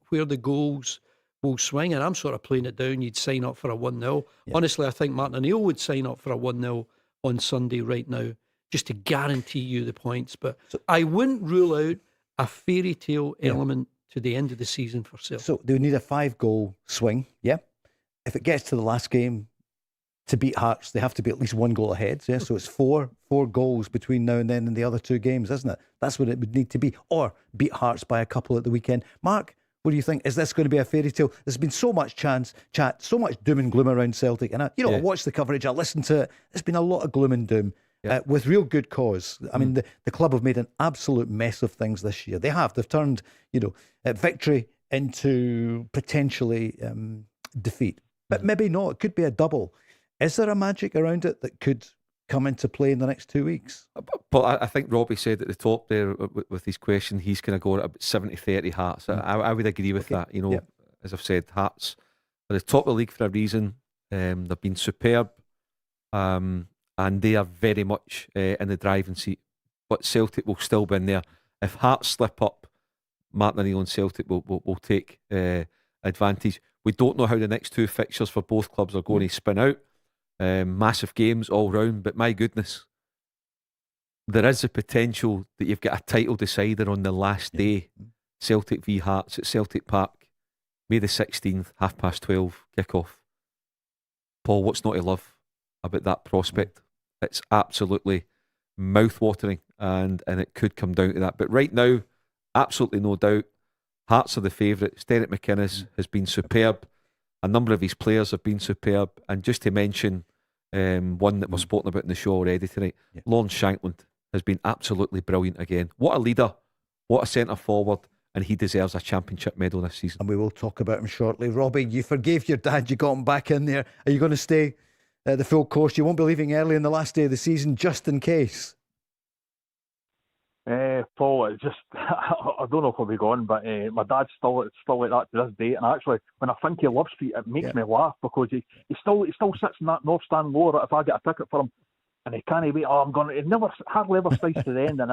where the goals will swing? And I'm sort of playing it down. You'd sign up for a 1-0. Yeah. Honestly, I think Martin O'Neill would sign up for a 1-0 on Sunday right now, just to guarantee you the points. But I wouldn't rule out a fairy tale element to the end of the season for Celtic. So they would need a 5-goal swing, yeah? If it gets to the last game to beat Hearts, they have to be at least 1 goal ahead, yeah? So it's four goals between now and then in the other 2 games, isn't it? That's what it would need to be. Or beat Hearts by a couple at the weekend. Mark, what do you think? Is this going to be a fairy tale? There's been so much chat, so much doom and gloom around Celtic. And I watch the coverage, I listen to it. There's been a lot of gloom and doom. With real good cause. I mean, the club have made an absolute mess of things this year. They have. They've turned, victory into potentially defeat. But maybe not. It could be a double. Is there a magic around it that could come into play in the next 2 weeks? But I think Robbie said at the top there with his question, he's going to go at about 70-30 Hearts. I would agree with that. As I've said, Hearts are the top of the league for a reason. They've been superb. And they are very much in the driving seat. But Celtic will still be in there. If Hearts slip up, Martin O'Neill and Celtic will take advantage. We don't know how the next 2 fixtures for both clubs are going to spin out. Massive games all round, but my goodness, there is a potential that you've got a title decider on the last day. Celtic v Hearts at Celtic Park, May the 16th, 12:30 kick-off. Paul, what's not to love about that prospect? It's absolutely mouth-watering, and it could come down to that. But right now, absolutely no doubt, Hearts are the favourites. Derek McInnes has been superb. A number of his players have been superb. And just to mention one that we're spoken about in the show already tonight, Lawrence Shankland has been absolutely brilliant again. What a leader, what a centre forward, and he deserves a championship medal this season. And we will talk about him shortly. Robbie, you forgave your dad, you got him back in there. Are you going to stay the full course? You won't be leaving early in the last day of the season, just in case? Paul, it's just I don't know if I'll be gone, but my dad's still like that to this day. And actually, when I think of Love Street, it makes me laugh, because he still sits in that North Stand lower if I get a ticket for him, and he can't wait. He hardly ever stays to the end. And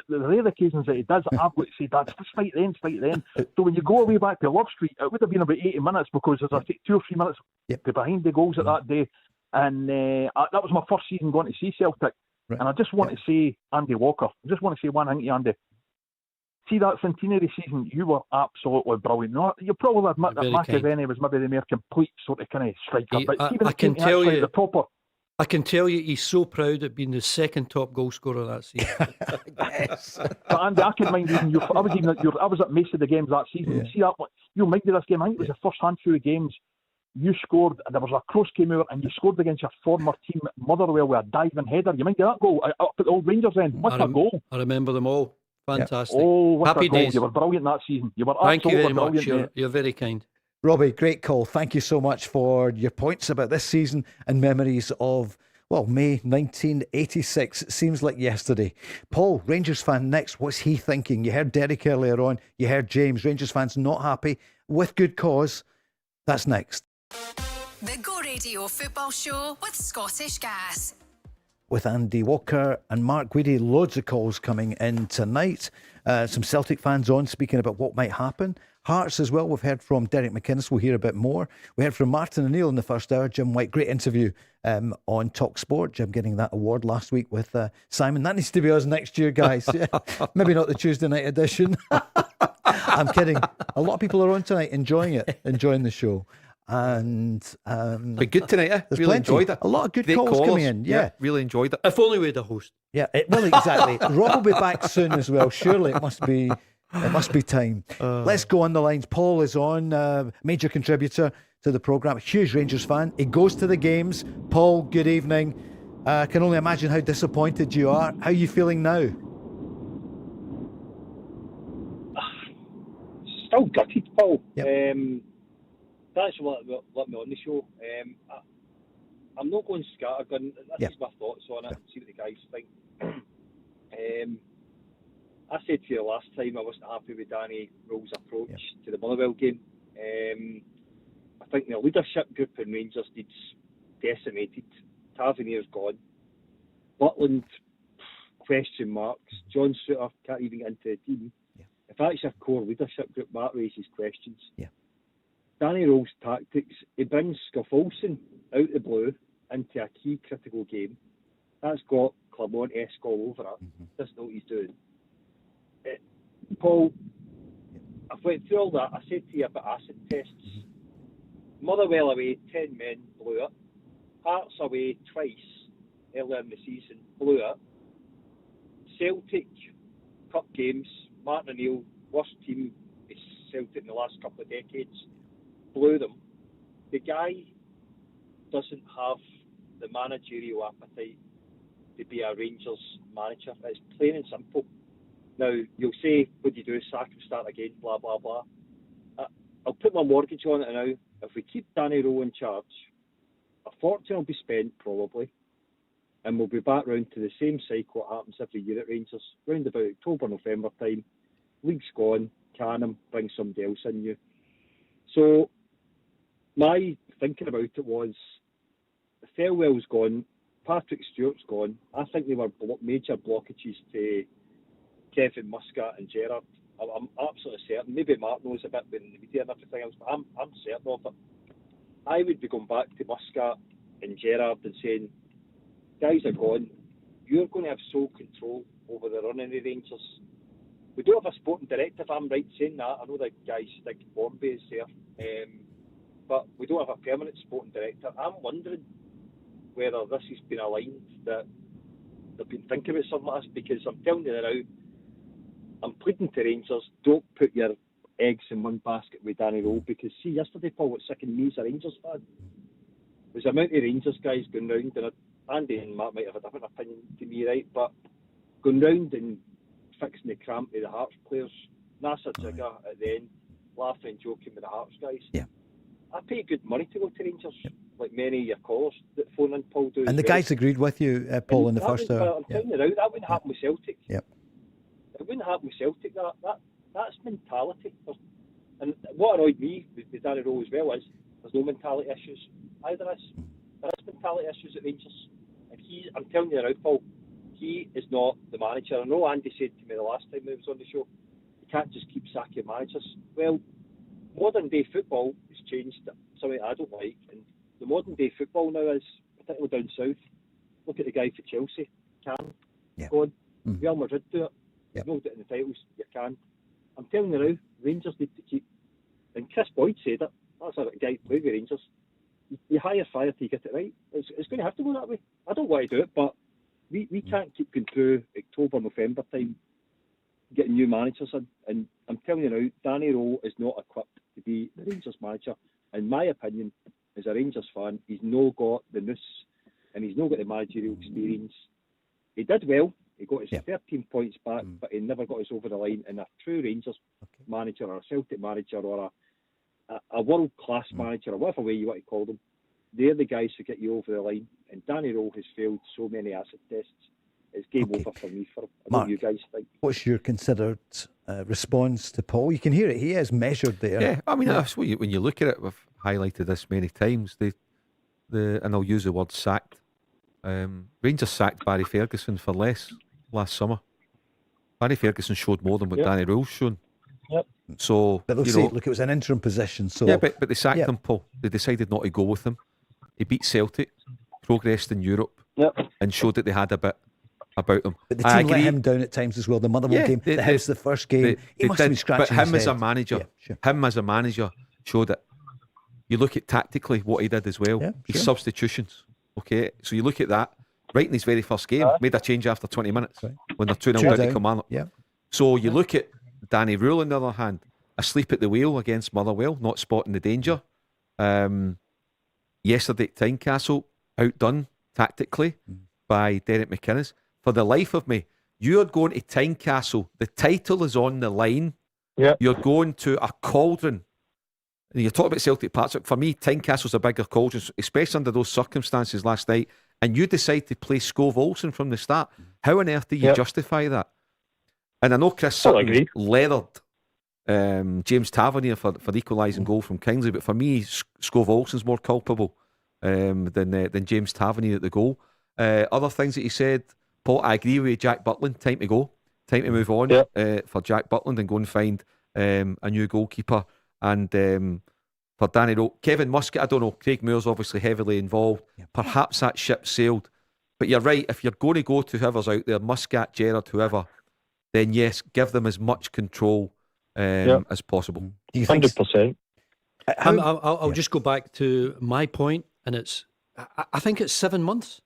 the rare occasions that he does, I've got to say, Dad, just fight the end. So when you go away back to Love Street, it would have been about 80 minutes, because there's I think 2 or 3 minutes behind the goals at that day. And that was my first season going to see Celtic. Right. And I just want to say, Andy Walker, I just want to say one thing to you, Andy. See, that centenary season, you were absolutely brilliant. No, you'll probably admit that McAvenny was maybe the more complete sort of kind of striker. But I can tell you, I can tell you, he's so proud of being the second top goal scorer that season. Yes. But Andy, I can mind even I was at most of the games that season. Yeah. See that? You might be this game. I think it was the first handful of games. You scored, there was a cross came out, and you scored against your former team, Motherwell, with a diving header. You mind that goal up at the Old Rangers end? What a goal! I remember them all. Fantastic. Oh, what happy a goal! Days. You were brilliant that season. You were Thank you very much. You're very kind. Robbie, great call. Thank you so much for your points about this season and memories of Well, May 1986 seems like yesterday. Paul, Rangers fan next. What's he thinking? You heard Derek earlier on. You heard James. Rangers fans not happy with good cause. That's next. The Go Radio Football Show with Scottish Gas. With Andy Walker and Mark Guidi, loads of calls coming in tonight. Some Celtic fans on speaking about what might happen. Hearts as well. We've heard from Derek McInnes. We'll hear a bit more. We heard from Martin O'Neill in the first hour. Jim White, great interview on Talk Sport. Jim getting that award last week with Simon. That needs to be us next year, guys. Maybe not the Tuesday night edition. I'm kidding. A lot of people are on tonight enjoying it, enjoying the show. And been good tonight, eh? Really plenty. enjoyed it. A lot of good Great calls coming in. Yeah, really enjoyed it. If only we had a host. Yeah, well, exactly. Rob will be back soon as well. Surely it must be time. Let's go on the lines. Paul is on, major contributor to the programme, huge Rangers fan. He goes to the games. Paul, good evening. I can only imagine how disappointed you are. How are you feeling now? Still gutted, Paul. Yep. That's what let me on the show. I'm not going scattergun. This is my thoughts on it. See what the guys think. I said to you last time I wasn't happy with Danny Rohl's approach to the Motherwell game. I think the leadership group in Rangers needs decimated. Tavernier's gone. Butland, question marks. John Suter can't even get into the team. If that's your core leadership group, that raises questions. Danny Rohl's tactics, he brings Scoff-Olsen out the blue into a key critical game. That's got Clermont-esque all over it. Doesn't know what he's doing. Paul, I've went through all that. I said to you about acid tests. Motherwell away, 10 men, blew it. Hearts away twice earlier in the season, blew it. Celtic, cup games, Martin O'Neill, worst team is Celtic in the last couple of decades, blew them. The guy doesn't have the managerial appetite to be a Rangers manager. It's plain and simple. Now, you'll say, what do you do, sack him, start again, blah, blah, blah. I'll put my mortgage on it now. If we keep Danny Rohl in charge, a fortune will be spent, probably, and we'll be back round to the same cycle that happens every year at Rangers, round about October, November time. League's gone, can him, bring somebody else in you. So, my thinking about it was, Fairwell's gone, Patrick Stewart's gone. I think they were major blockages to Kevin Muscat and Gerrard. I'm absolutely certain. Maybe Mark knows a bit with the media and everything else, but I'm certain of it. I would be going back to Muscat and Gerrard and saying, guys are gone. You're going to have sole control over the running of the Rangers. We do have a sporting director, if I'm right saying that. I know the guy Stig Bombay is there. But we don't have a permanent sporting director. I'm wondering whether this has been aligned, that they've been thinking about something like this, because I'm telling you now, I'm pleading to Rangers, don't put your eggs in one basket with Danny Rohl, because see, yesterday, Paul, what sickened me as a Rangers fan was the amount of Rangers guys going round, and Andy and Matt might have a different opinion to me, right, but going round and fixing the cramp of the Hearts players, Nasser Jigger at the end, laughing and joking with the Hearts guys. I pay good money to go to Rangers, like many of your callers that phone in, Paul, do. And the guys agreed with you, Paul, in the first hour. I'm telling you now, that wouldn't happen with Celtic. Yep. It wouldn't happen with Celtic. That's mentality. And what annoyed me with Danny Rohl as well is there's no mentality issues. Either is. There is mentality issues at Rangers. And I'm telling you now, Paul, he is not the manager. I know Andy said to me the last time he was on the show, you can't just keep sacking managers. Well, modern day football has changed, something I don't like, and the modern day football now is, particularly down south, look at the guy for Chelsea, go on, Real Madrid do it, you've not getting the titles, you can. I'm telling you now, Rangers need to keep, and Chris Boyd said it, that's a guy who played with Rangers, you hire fire till you get it right. It's going to have to go that way. I don't want to do it, but we can't keep going through October, November time, getting new managers in, and I'm telling you now, Danny Rohl is not equipped to be the Rangers manager. In my opinion, as a Rangers fan, he's not got the nous, and he's not got the managerial experience. He did well, he got his 13 points back, but he never got us over the line. And a true Rangers manager, or a Celtic manager, or a world-class manager, or whatever way you want to call them, they're the guys who get you over the line. And Danny Rohl has failed so many acid tests. It's game over for me. I don't know Mark, what you guys think. What's your considered response to Paul? You can hear it. He is measured there. Yeah, I mean, that's what when you look at it, we've highlighted this many times. And I'll use the word sacked. Rangers sacked Barry Ferguson for less last summer. Barry Ferguson showed more than what Danny Rohl's shown. Yep. So, but they'll say, look, it was an interim position. So yeah, but they sacked him, Paul. They decided not to go with him. He beat Celtic, progressed in Europe, and showed that they had a bit about them. But the team let him down at times as well. The Motherwell game, the Hibs, the first game, he must have been scratching But him his as a head. manager, him as a manager showed it. You look at tactically what he did as well. His substitutions. Okay, so you look at that. Right in his very first game, made a change after 20 minutes when they're 2-0 down to Kilmarnock. So you look at Danny Rohl on the other hand, asleep at the wheel against Motherwell, not spotting the danger. Yesterday at Tynecastle, outdone tactically by Derek McInnes. For the life of me, you're going to Tynecastle. The title is on the line. You're going to a cauldron. And you're talking about Celtic Park. For me, Tynecastle's a bigger cauldron, especially under those circumstances last night. And you decide to play Skov Olsen from the start. How on earth do you justify that? And I know Chris Sutton leathered James Tavernier for the equalising goal from Kingsley, but for me, Skov Olsen's more culpable than James Tavernier at the goal. Other things that he said, Paul, I agree with Jack Butland. Time to go. Time to move on for Jack Butland and go and find a new goalkeeper. And for Danny Rohl, Kevin Muscat, I don't know. Craig Moore's obviously heavily involved. Perhaps that ship sailed. But you're right. If you're going to go to whoever's out there, Muscat, Gerrard, whoever, then yes, give them as much control as possible. Do you think 100%? I'll just go back to my point, and I think it's 7 months.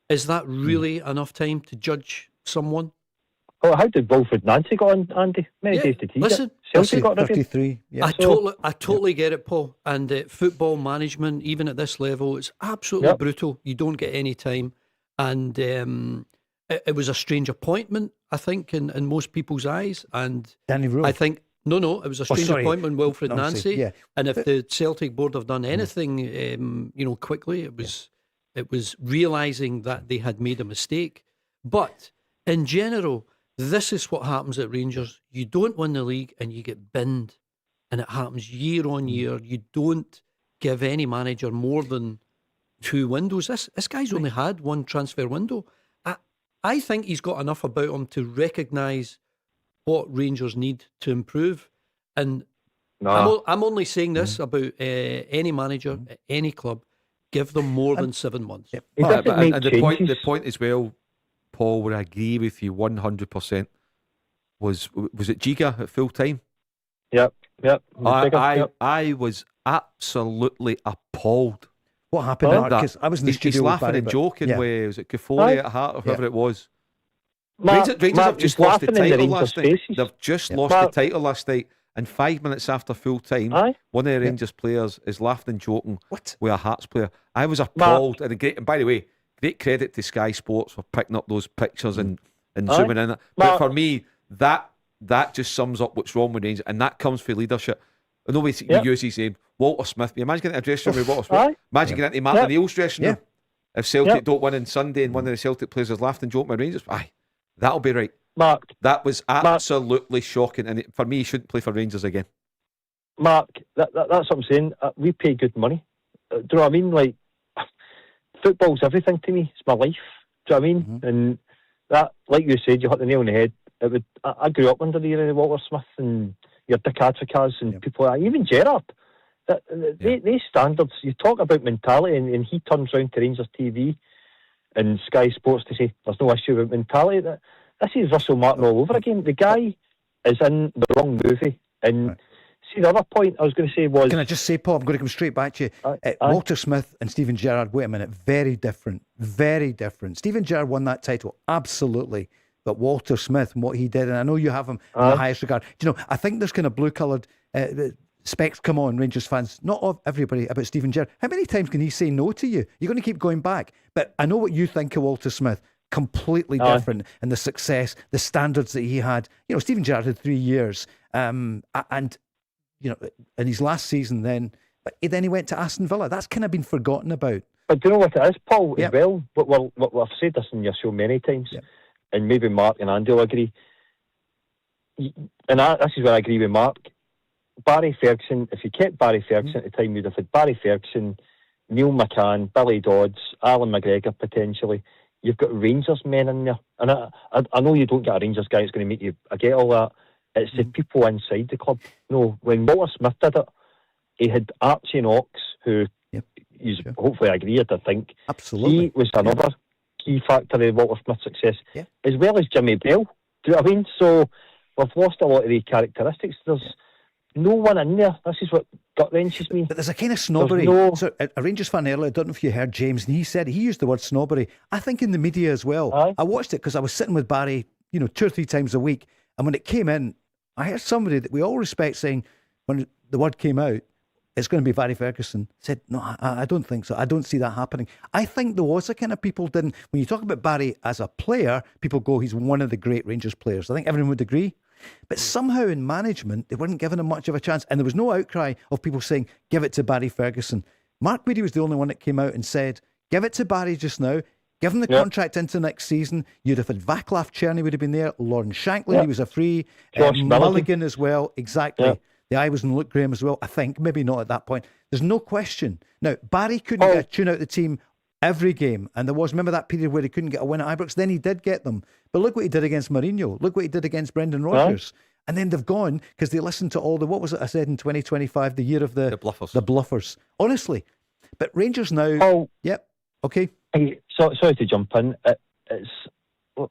Is that really enough time to judge someone? Oh, how did Wilfred Nancy got on, Andy? Many days did he listen, get? Celtic got 33. I totally get it, Paul. And football management, even at this level, it's absolutely brutal. You don't get any time. And it was a strange appointment, I think, in most people's eyes. And Danny Rohl. I think it was a strange appointment, Wilfred Nancy. Yeah. And if the Celtic board have done anything, quickly, it was realising that they had made a mistake. But in general, this is what happens at Rangers. You don't win the league and you get binned. And it happens year on year. You don't give any manager more than 2 windows. This guy's only had one transfer window. I think he's got enough about him to recognise what Rangers need to improve. And I'm only saying this about any manager at any club. Give them more than 7 months. And the point as well, Paul, where I agree with you 100%, was it Giga at full time? Yep. I was absolutely appalled. What happened, Mark? Because I was in the studio. He's laughing and joking with, was it Kufori at heart or whoever it was? Rangers have just lost the title last night. They've just lost the title last night. And 5 minutes after full time, one of the Rangers players is laughing and joking with a Hearts player. I was appalled. And by the way, great credit to Sky Sports for picking up those pictures and zooming in. But for me, that just sums up what's wrong with Rangers, and that comes from leadership. I know we use his name, Walter Smith. You imagine getting a dressing room with Walter Smith. Imagine getting into Martin O'Neill's dressing room. If Celtic don't win on Sunday and one of the Celtic players is laughing and joking with Rangers, that'll be right. Mark, that was absolutely shocking, and for me, he shouldn't play for Rangers again. Mark, that's what I'm saying. We pay good money. Do you know what I mean? Like, football's everything to me. It's my life. Do you know what I mean? And that, like you said, you hit the nail on the head. I grew up under the era of Walter Smith and your Dick Advocates and people like that. Even Gerrard. These standards, you talk about mentality, and he turns round to Rangers TV and Sky Sports to say there's no issue with mentality. This is Russell Martin all over again. The guy is in the wrong movie. And see, the other point I was going to say was... Can I just say, Paul, I'm going to come straight back to you. Walter Smith and Steven Gerrard, wait a minute, very different. Very different. Steven Gerrard won that title, absolutely. But Walter Smith and what he did, and I know you have him in the highest regard. Do you know, I think there's kind of blue-coloured specs come on, Rangers fans, not of everybody, about Steven Gerrard. How many times can he say no to you? You're going to keep going back. But I know what you think of Walter Smith. Completely different, and the success, the standards that he had. You know, Steven Gerrard had 3 years, and you know, in his last season, then he went to Aston Villa. That's kind of been forgotten about. But do you know what it is, Paul, Yep. as well? But I've said this in your show many times, and maybe Mark and Andy will agree. This is where I agree with Mark. Barry Ferguson, if you kept Barry Ferguson at the time, you'd have had Barry Ferguson, Neil McCann, Billy Dodds, Alan McGregor potentially. You've got Rangers men in there. And I know you don't get a Rangers guy that's going to make you... I get all that. It's the people inside the club. No, when Walter Smith did it, he had Archie Knox, who you hopefully agreed, I think. Absolutely. He was another key factor in Walter Smith's success, as well as Jimmy Bell. Do you know what I mean? So we've lost a lot of the characteristics. There's no one in there. This is what gut wrenches me. But there's a kind of snobbery. So a Rangers fan earlier, I don't know if you heard James, and he used the word snobbery. I think in the media as well. I watched it because I was sitting with Barry, 2 or 3 times a week, and when it came in, I heard somebody that we all respect saying, when the word came out, it's going to be Barry Ferguson, said, no, I don't think so. I don't see that happening. I think there was a kind of people didn't, when you talk about Barry as a player, people go, he's one of the great Rangers players. I think everyone would agree. But somehow in management, they weren't giving him much of a chance. And there was no outcry of people saying, give it to Barry Ferguson. Mark Guidi was the only one that came out and said, give it to Barry just now. Give him the contract into next season. You'd have had Vaclav Cherny would have been there. Lauren Shankland, he was a free. Mulligan as well. Exactly. The eye was in Luke Graham as well, I think. Maybe not at that point. There's no question. Now, Barry couldn't get a tune out of the team every game. And there was, remember that period where he couldn't get a win at Ibrox? Then he did get them. But look what he did against Mourinho. Look what he did against Brendan Rodgers. And then they've gone because they listened to all the, what was it I said in 2025, the year of the bluffers. The bluffers. Honestly. But Rangers now... Yep. Okay. Hey, sorry to jump in. It's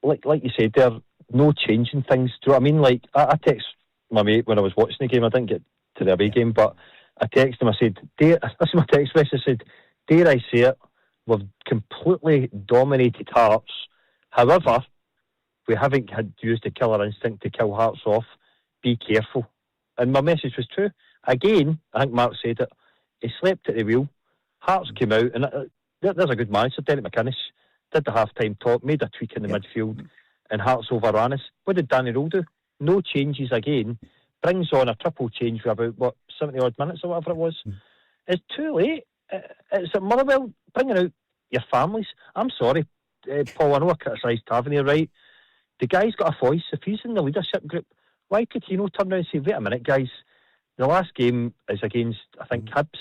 like you said there, no changing things. Do you know what I mean? Like, I text my mate when I was watching the game. I didn't get to the away game, but I texted him. I said, this is my text message. I said, dare I say it, we've completely dominated Hearts. However, we haven't had used the killer instinct to kill Hearts off. Be careful. And my message was true. Again, I think Mark said it. He slept at the wheel. Hearts came out, and there's a good manager, Danny McInnes, did the half-time talk, made a tweak in the midfield, and Hearts overran us. What did Danny Rohl do? No changes again. Brings on a triple change for about, 70-odd minutes or whatever it was. It's too late. It's at Motherwell, bringing out your families. I'm sorry, Paul, I know I criticised Tavernier, right? The guy's got a voice. If he's in the leadership group, why could he not turn around and say, wait a minute, guys, the last game is against, I think, Hibs.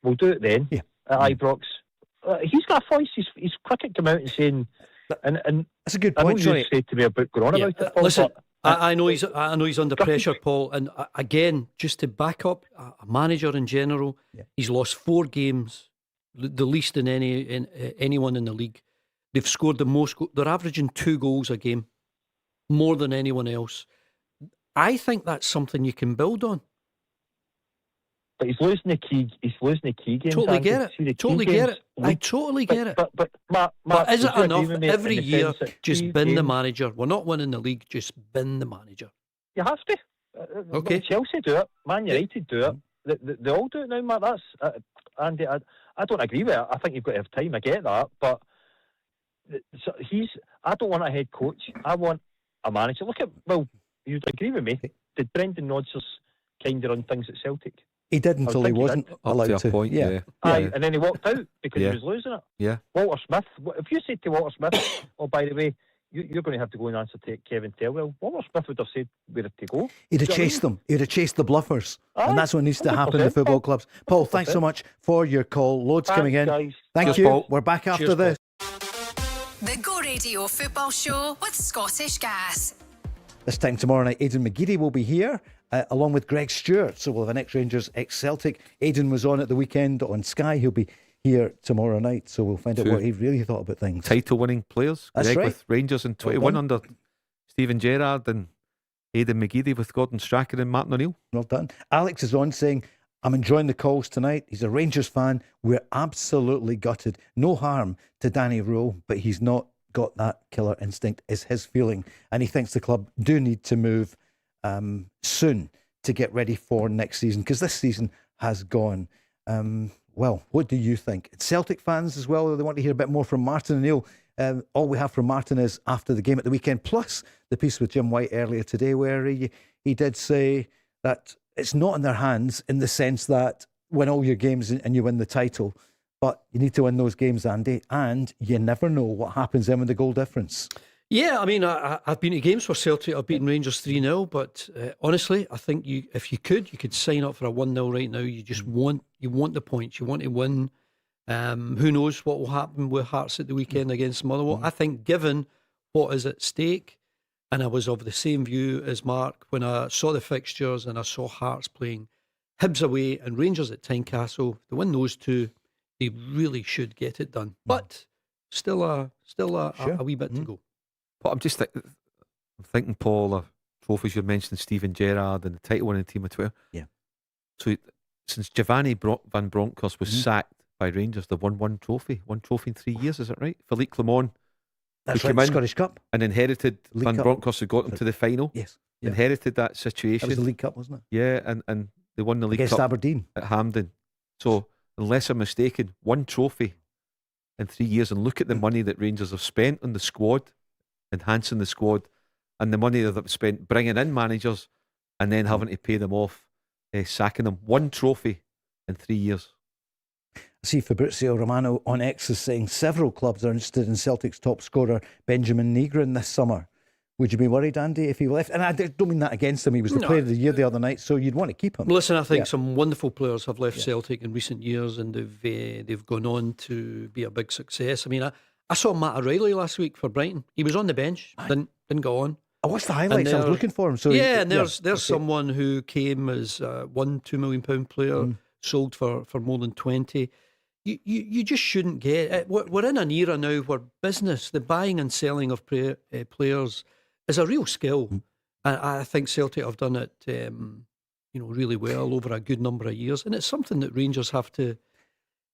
We'll do it then at Ibrox. He's got a voice. He's quick at coming out and saying, and that's a good point. I know you said to me about going on about it, Paul, listen, I know he's under pressure, Paul. And again, just to back up, a manager in general, he's lost 4 games, the least in anyone in the league. They've scored the most. They're averaging 2 goals a game, more than anyone else. I think that's something you can build on. But he's losing the key. He's losing the key games. Totally get it. Totally get it. I totally get it. But Mark, is it enough every year? Just bin the manager. We're not winning the league. Just bin the manager. You have to. Okay. Chelsea do it. Man United do it. They all do it now, Mark. That's Andy. I don't agree with it. I think you've got to have time. I get that, but I don't want a head coach. I want a manager. You'd agree with me. Did Brendan Rodgers kind of run things at Celtic? He did until he wasn't allowed to. Point, and then he walked out because he was losing it. Yeah. Walter Smith. If you said to Walter Smith, "Oh, by the way, you're going to have to go and answer to Kevin Tellwell," Walter Smith would have said where to go. He'd have chased them. He'd have chased the bluffers, and that's what needs to happen in football clubs. Paul, thanks so much for your call. Loads coming in. Guys. Thank you. Paul. We're back after this. The Go Radio Football Show with Scottish Gas. This time tomorrow night, Aidan McGeady will be here, along with Greg Stewart. So we'll have an ex-Rangers, ex-Celtic. Aidan was on at the weekend on Sky. He'll be here tomorrow night. So we'll find out what he really thought about things. Title-winning players. That's Greg right. with Rangers in 21 under Stephen Gerrard, and Aidan McGeady with Gordon Strachan and Martin O'Neill. Well done. Alex is on saying, I'm enjoying the calls tonight. He's a Rangers fan. We're absolutely gutted. No harm to Danny Rohl, but he's not got that killer instinct, is his feeling, and he thinks the club do need to move soon to get ready for next season, because this season has gone. Well, what do you think? Celtic fans as well, they want to hear a bit more from Martin O'Neill. All we have from Martin is after the game at the weekend, plus the piece with Jim White earlier today, where he did say that it's not in their hands, in the sense that win all your games and you win the title, But you need to win those games, Andy, and you never know what happens then with the goal difference. Yeah, I mean, I've been to games for Celtic. I've beaten Rangers 3-0, but honestly, I think if you could sign up for a 1-0 right now. You just want the points. You want to win. Who knows what will happen with Hearts at the weekend against Motherwell? I think, given what is at stake, and I was of the same view as Mark when I saw the fixtures and I saw Hearts playing Hibs away and Rangers at Tynecastle. To win those two, they really should get it done. But still a wee bit to go. But I'm just thinking, Paul, trophies you're mentioning, Steven Gerrard and the title winning team of Twitter. Yeah. So since Giovanni Van Bronckhorst was sacked by Rangers, they've won one trophy in 3 years, is it right? Philippe Clement. That's who right, came the in Scottish Cup. And inherited League Van Cup. Bronckhorst, who got them to the final. Yes. Yeah. Inherited that situation. That was the League Cup, wasn't it? Yeah, and they won the League Against Cup Aberdeen at Hampden. So, unless I'm mistaken, one trophy in 3 years, and look at the money that Rangers have spent on the squad, enhancing the squad, and the money that they've spent bringing in managers and then having to pay them off, sacking them. One trophy in 3 years. I see Fabrizio Romano on X is saying several clubs are interested in Celtic's top scorer Benjamin Negrin this summer. Would you be worried, Andy, if he left? And I don't mean that against him. He was the player of the year the other night, so you'd want to keep him. Listen, I think some wonderful players have left Celtic in recent years, and they've gone on to be a big success. I mean, I saw Matt O'Reilly last week for Brighton. He was on the bench, didn't go on. I watched the highlights. I was looking for him. So there's someone who came as a £1-2 million player, sold for more than 20. You just shouldn't get it. We're in an era now where business, the buying and selling of players, is a real skill. And I think Celtic have done it, really well over a good number of years, and it's something that Rangers have to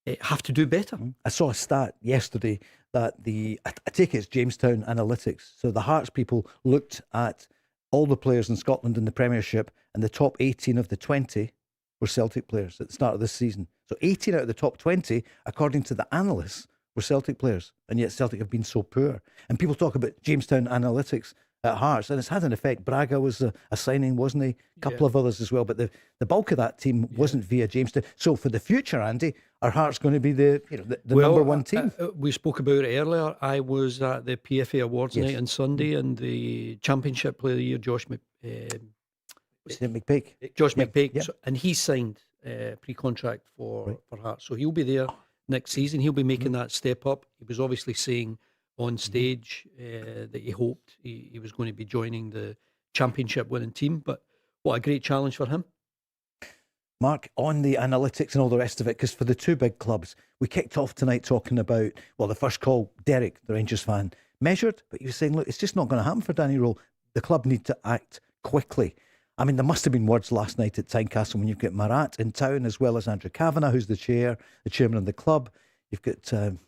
do better. I saw a stat yesterday that I take it's Jamestown Analytics. So the Hearts people looked at all the players in Scotland in the Premiership, and the top 18 of the 20 were Celtic players at the start of this season. So 18 out of the top 20, according to the analysts, were Celtic players, and yet Celtic have been so poor. And people talk about Jamestown Analytics at Hearts, and it's had an effect. Braga was a signing, wasn't he? A couple of others as well, but the bulk of that team wasn't via Jamestown. So for the future, Andy, are Hearts going to be the number one team? We spoke about it earlier. I was at the PFA Awards night on Sunday, and the Championship Player of the Year, Josh McPake, and he signed pre-contract for Hearts, so he'll be there next season. He'll be making that step up. He was obviously saying on stage that he hoped he was going to be joining the championship winning team, but what a great challenge for him. Mark, on the analytics and all the rest of it, because for the two big clubs, we kicked off tonight talking about, the first call, Derek, the Rangers fan, measured, but you were saying, look, it's just not going to happen for Danny Rohl. The club need to act quickly. I mean, there must have been words last night at Tynecastle when you've got Marat in town, as well as Andrew Kavanagh, who's the chairman of the club. You've got Jim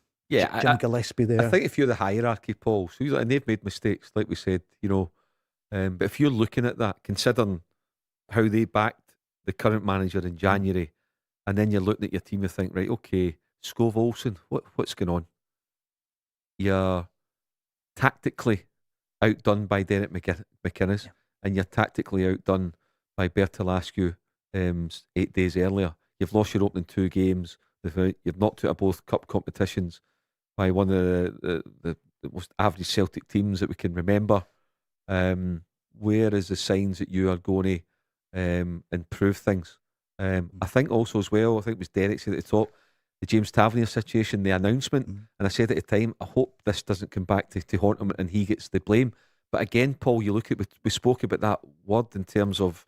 Gillespie there. I think if you're the hierarchy, Paul, and they've made mistakes, like we said, but if you're looking at that, considering how they backed the current manager in January, and then you're looking at your team, you think, right, okay, Skov Olsen, what's going on? You're tactically outdone by Derek McInnes, and you're tactically outdone by Bertolascu 8 days earlier. You've lost your opening two games. You've knocked out of both cup competitions by one of the most average Celtic teams that we can remember. Where is the signs that you are going to improve things? I think also as well, I think it was Derek said at the top, the James Tavernier situation, the announcement, and I said at the time, I hope this doesn't come back to haunt him and he gets the blame. But again, Paul, you look at, we spoke about that word in terms of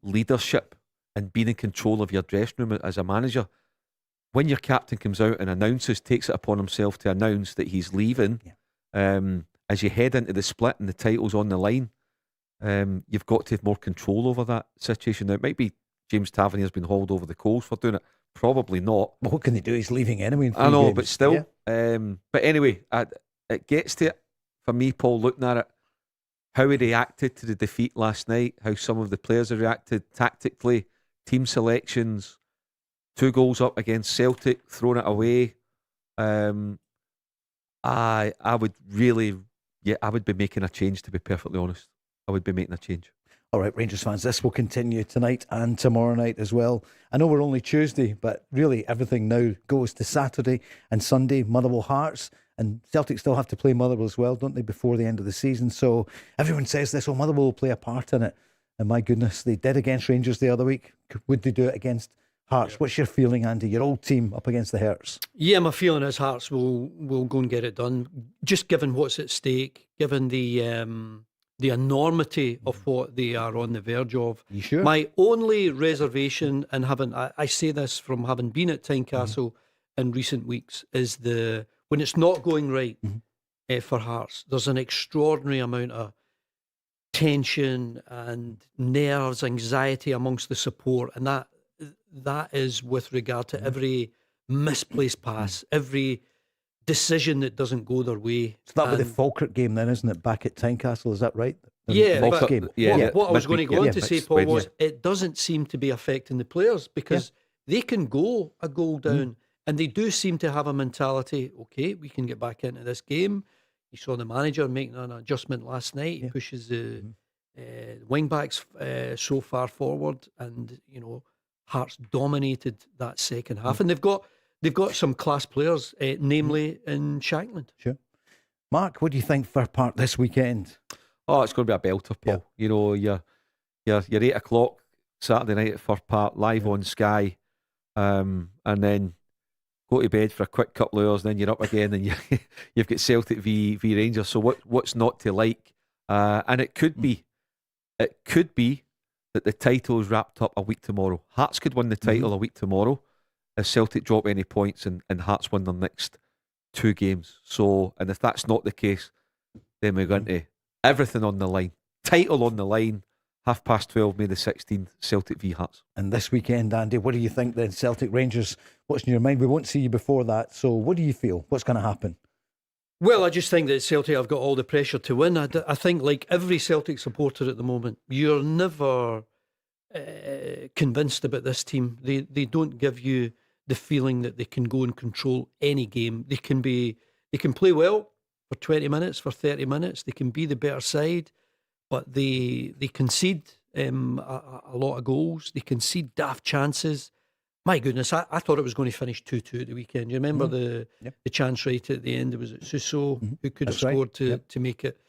leadership and being in control of your dressing room as a manager. When your captain comes out and takes it upon himself to announce that he's leaving, as you head into the split and the title's on the line, you've got to have more control over that situation. Now, it might be James Tavernier's been hauled over the coals for doing it. Probably not. But what can they do? He's leaving anyway. I know, games. But still. But anyway, it gets to it. For me, Paul, looking at it, how he reacted to the defeat last night, how some of the players have reacted tactically, team selections, 2 goals up against Celtic, throwing it away. I would be making a change, to be perfectly honest. I would be making a change. All right, Rangers fans, this will continue tonight and tomorrow night as well. I know we're only Tuesday, but really everything now goes to Saturday and Sunday, Motherwell Hearts. And Celtic still have to play Motherwell as well, don't they, before the end of the season? So everyone says this, Motherwell will play a part in it. And my goodness, they did against Rangers the other week. Would they do it against Hearts? Yeah. What's your feeling, Andy? Your old team up against the Hearts. Yeah, my feeling is Hearts will go and get it done. Just given what's at stake, given the enormity of what they are on the verge of. You sure? My only reservation, and I say this from having been at Tynecastle in recent weeks, is when it's not going right for Hearts, there's an extraordinary amount of tension and nerves, anxiety amongst the support, and that is with regard to every misplaced pass, every decision that doesn't go their way. So that was the Falkirk game then, isn't it? Back at Tynecastle, is that right? Yeah, but game. What I was going to go on to say, Paul, was it doesn't seem to be affecting the players because they can go a goal down and they do seem to have a mentality, okay, we can get back into this game. You saw the manager making an adjustment last night. He pushes the wing backs so far forward, and Hearts dominated that second half, and they've got some class players, namely in Shankland. Sure, Mark, what do you think for Park this weekend? Oh, it's going to be a belter, Paul. You're 8 o'clock Saturday night at Fir Park, live on Sky, and then go to bed for a quick couple of hours, then you're up again, and you've got Celtic v Rangers. So what's not to like? And it could be that the title is wrapped up a week tomorrow. Hearts could win the title a week tomorrow if Celtic drop any points and Hearts win their next 2 games. So, and if that's not the case, then we're going to everything on the line. Title on the line. 12:30 May the 16th, Celtic v Hearts. And this weekend, Andy, what do you think then? Celtic Rangers, what's in your mind? We won't see you before that, so what do you feel? What's going to happen? Well, I just think that Celtic have got all the pressure to win. I think, like every Celtic supporter at the moment, you're never convinced about this team. They don't give you the feeling that they can go and control any game. They can play well for 20 minutes, for 30 minutes. They can be the better side. But they concede a lot of goals. They concede daft chances. My goodness, I thought it was going to finish 2-2 at the weekend. You remember the chance right at the end? It was Suso who could have scored to make it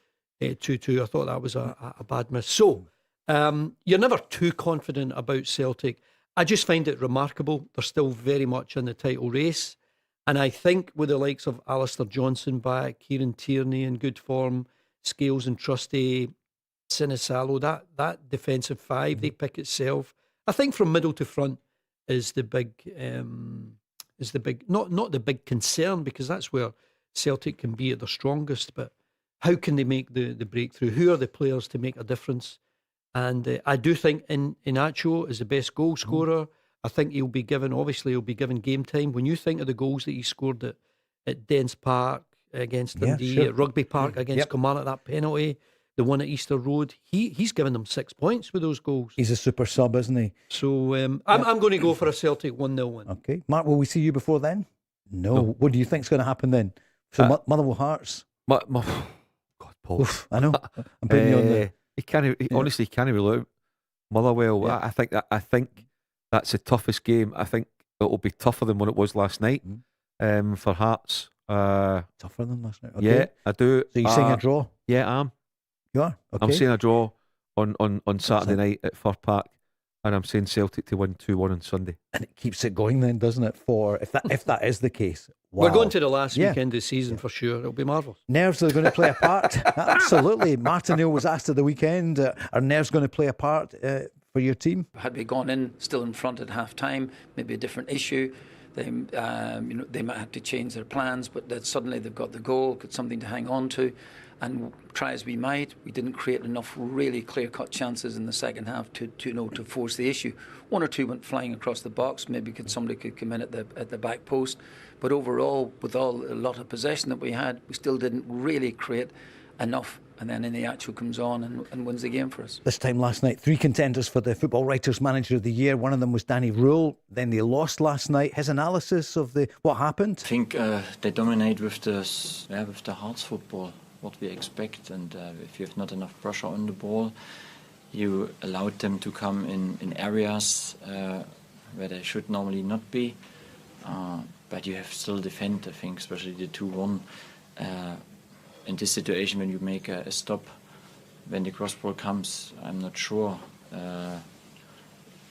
2-2. I thought that was a bad miss. So you're never too confident about Celtic. I just find it remarkable. They're still very much in the title race. And I think with the likes of Alistair Johnson back, Kieran Tierney in good form, Scales and Trusty, Tynecastle, that defensive five, they pick itself. I think from middle to front is the big not the big concern, because that's where Celtic can be at their strongest. But how can they make the breakthrough? Who are the players to make a difference? And I do think Inacho is the best goal scorer. I think he'll be given game time. When you think of the goals that he scored at Dens Park against Dundee, at Rugby Park against Kilmarnock, that penalty, the one at Easter Road, he's given them 6 points with those goals. He's a super sub, isn't he? So I'm going to go for a Celtic 1-0 win. Okay. Mark, will we see you before then? No. What do you think's going to happen then? So Motherwell Hearts? God, Paul. Oof, I know. I'm putting you on there. Honestly, he can't rule out Motherwell. Yeah. I think that's the toughest game. I think it'll be tougher than what it was last night for Hearts. Tougher than last night? Okay. Yeah, I do. So you're saying a draw? Yeah, I am. You are? Okay. I'm saying a draw on Saturday night at Fir Park, and I'm saying Celtic to win 2-1 on Sunday. And it keeps it going then, doesn't it? For if that is the case. Wow. We're going to the last weekend of the season for sure. It'll be marvellous. Nerves are going to play a part. Absolutely. Martin Neal was asked at the weekend, are nerves going to play a part for your team? Had we gone in still in front at half time, maybe a different issue. They might have to change their plans, but that suddenly they've got the goal, got something to hang on to. And try as we might, we didn't create enough really clear-cut chances in the second half to force the issue. 1 or 2 went flying across the box. Maybe somebody could come in at the back post. But overall, with a lot of possession that we had, we still didn't really create enough. And then Inacho comes on and wins the game for us. This time last night, 3 contenders for the Football Writers' Manager of the Year. One of them was Danny Rohl. Then they lost last night. His analysis of what happened? I think they dominate with the Hearts football, what we expect. And if you have not enough pressure on the ball, You allowed them to come in areas where they should normally not be. But you have still defend, I think, especially the 2-1. In this situation, when you make a stop, when the cross ball comes, I'm not sure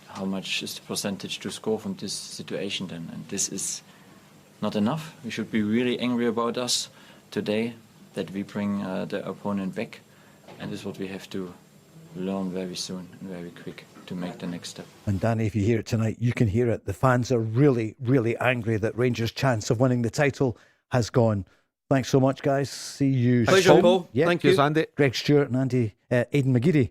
how much is the percentage to score from this situation then. And this is not enough. We should be really angry about us today that we bring the opponent back. And this is what we have to learn very soon and very quick to make the next step. And Danny, if you hear it tonight, you can hear it. The fans are really, really angry that Rangers' chance of winning the title has gone. Thanks so much, guys. See you Pleasure, soon. Paul. Yeah. Thank you. Andy. Greg Stewart and Andy Aidan McGeady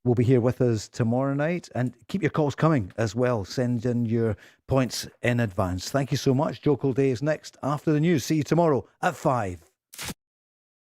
will be here with us tomorrow night. And keep your calls coming as well. Send in your points in advance. Thank you so much. Joe Day is next after the news. See you tomorrow at 5.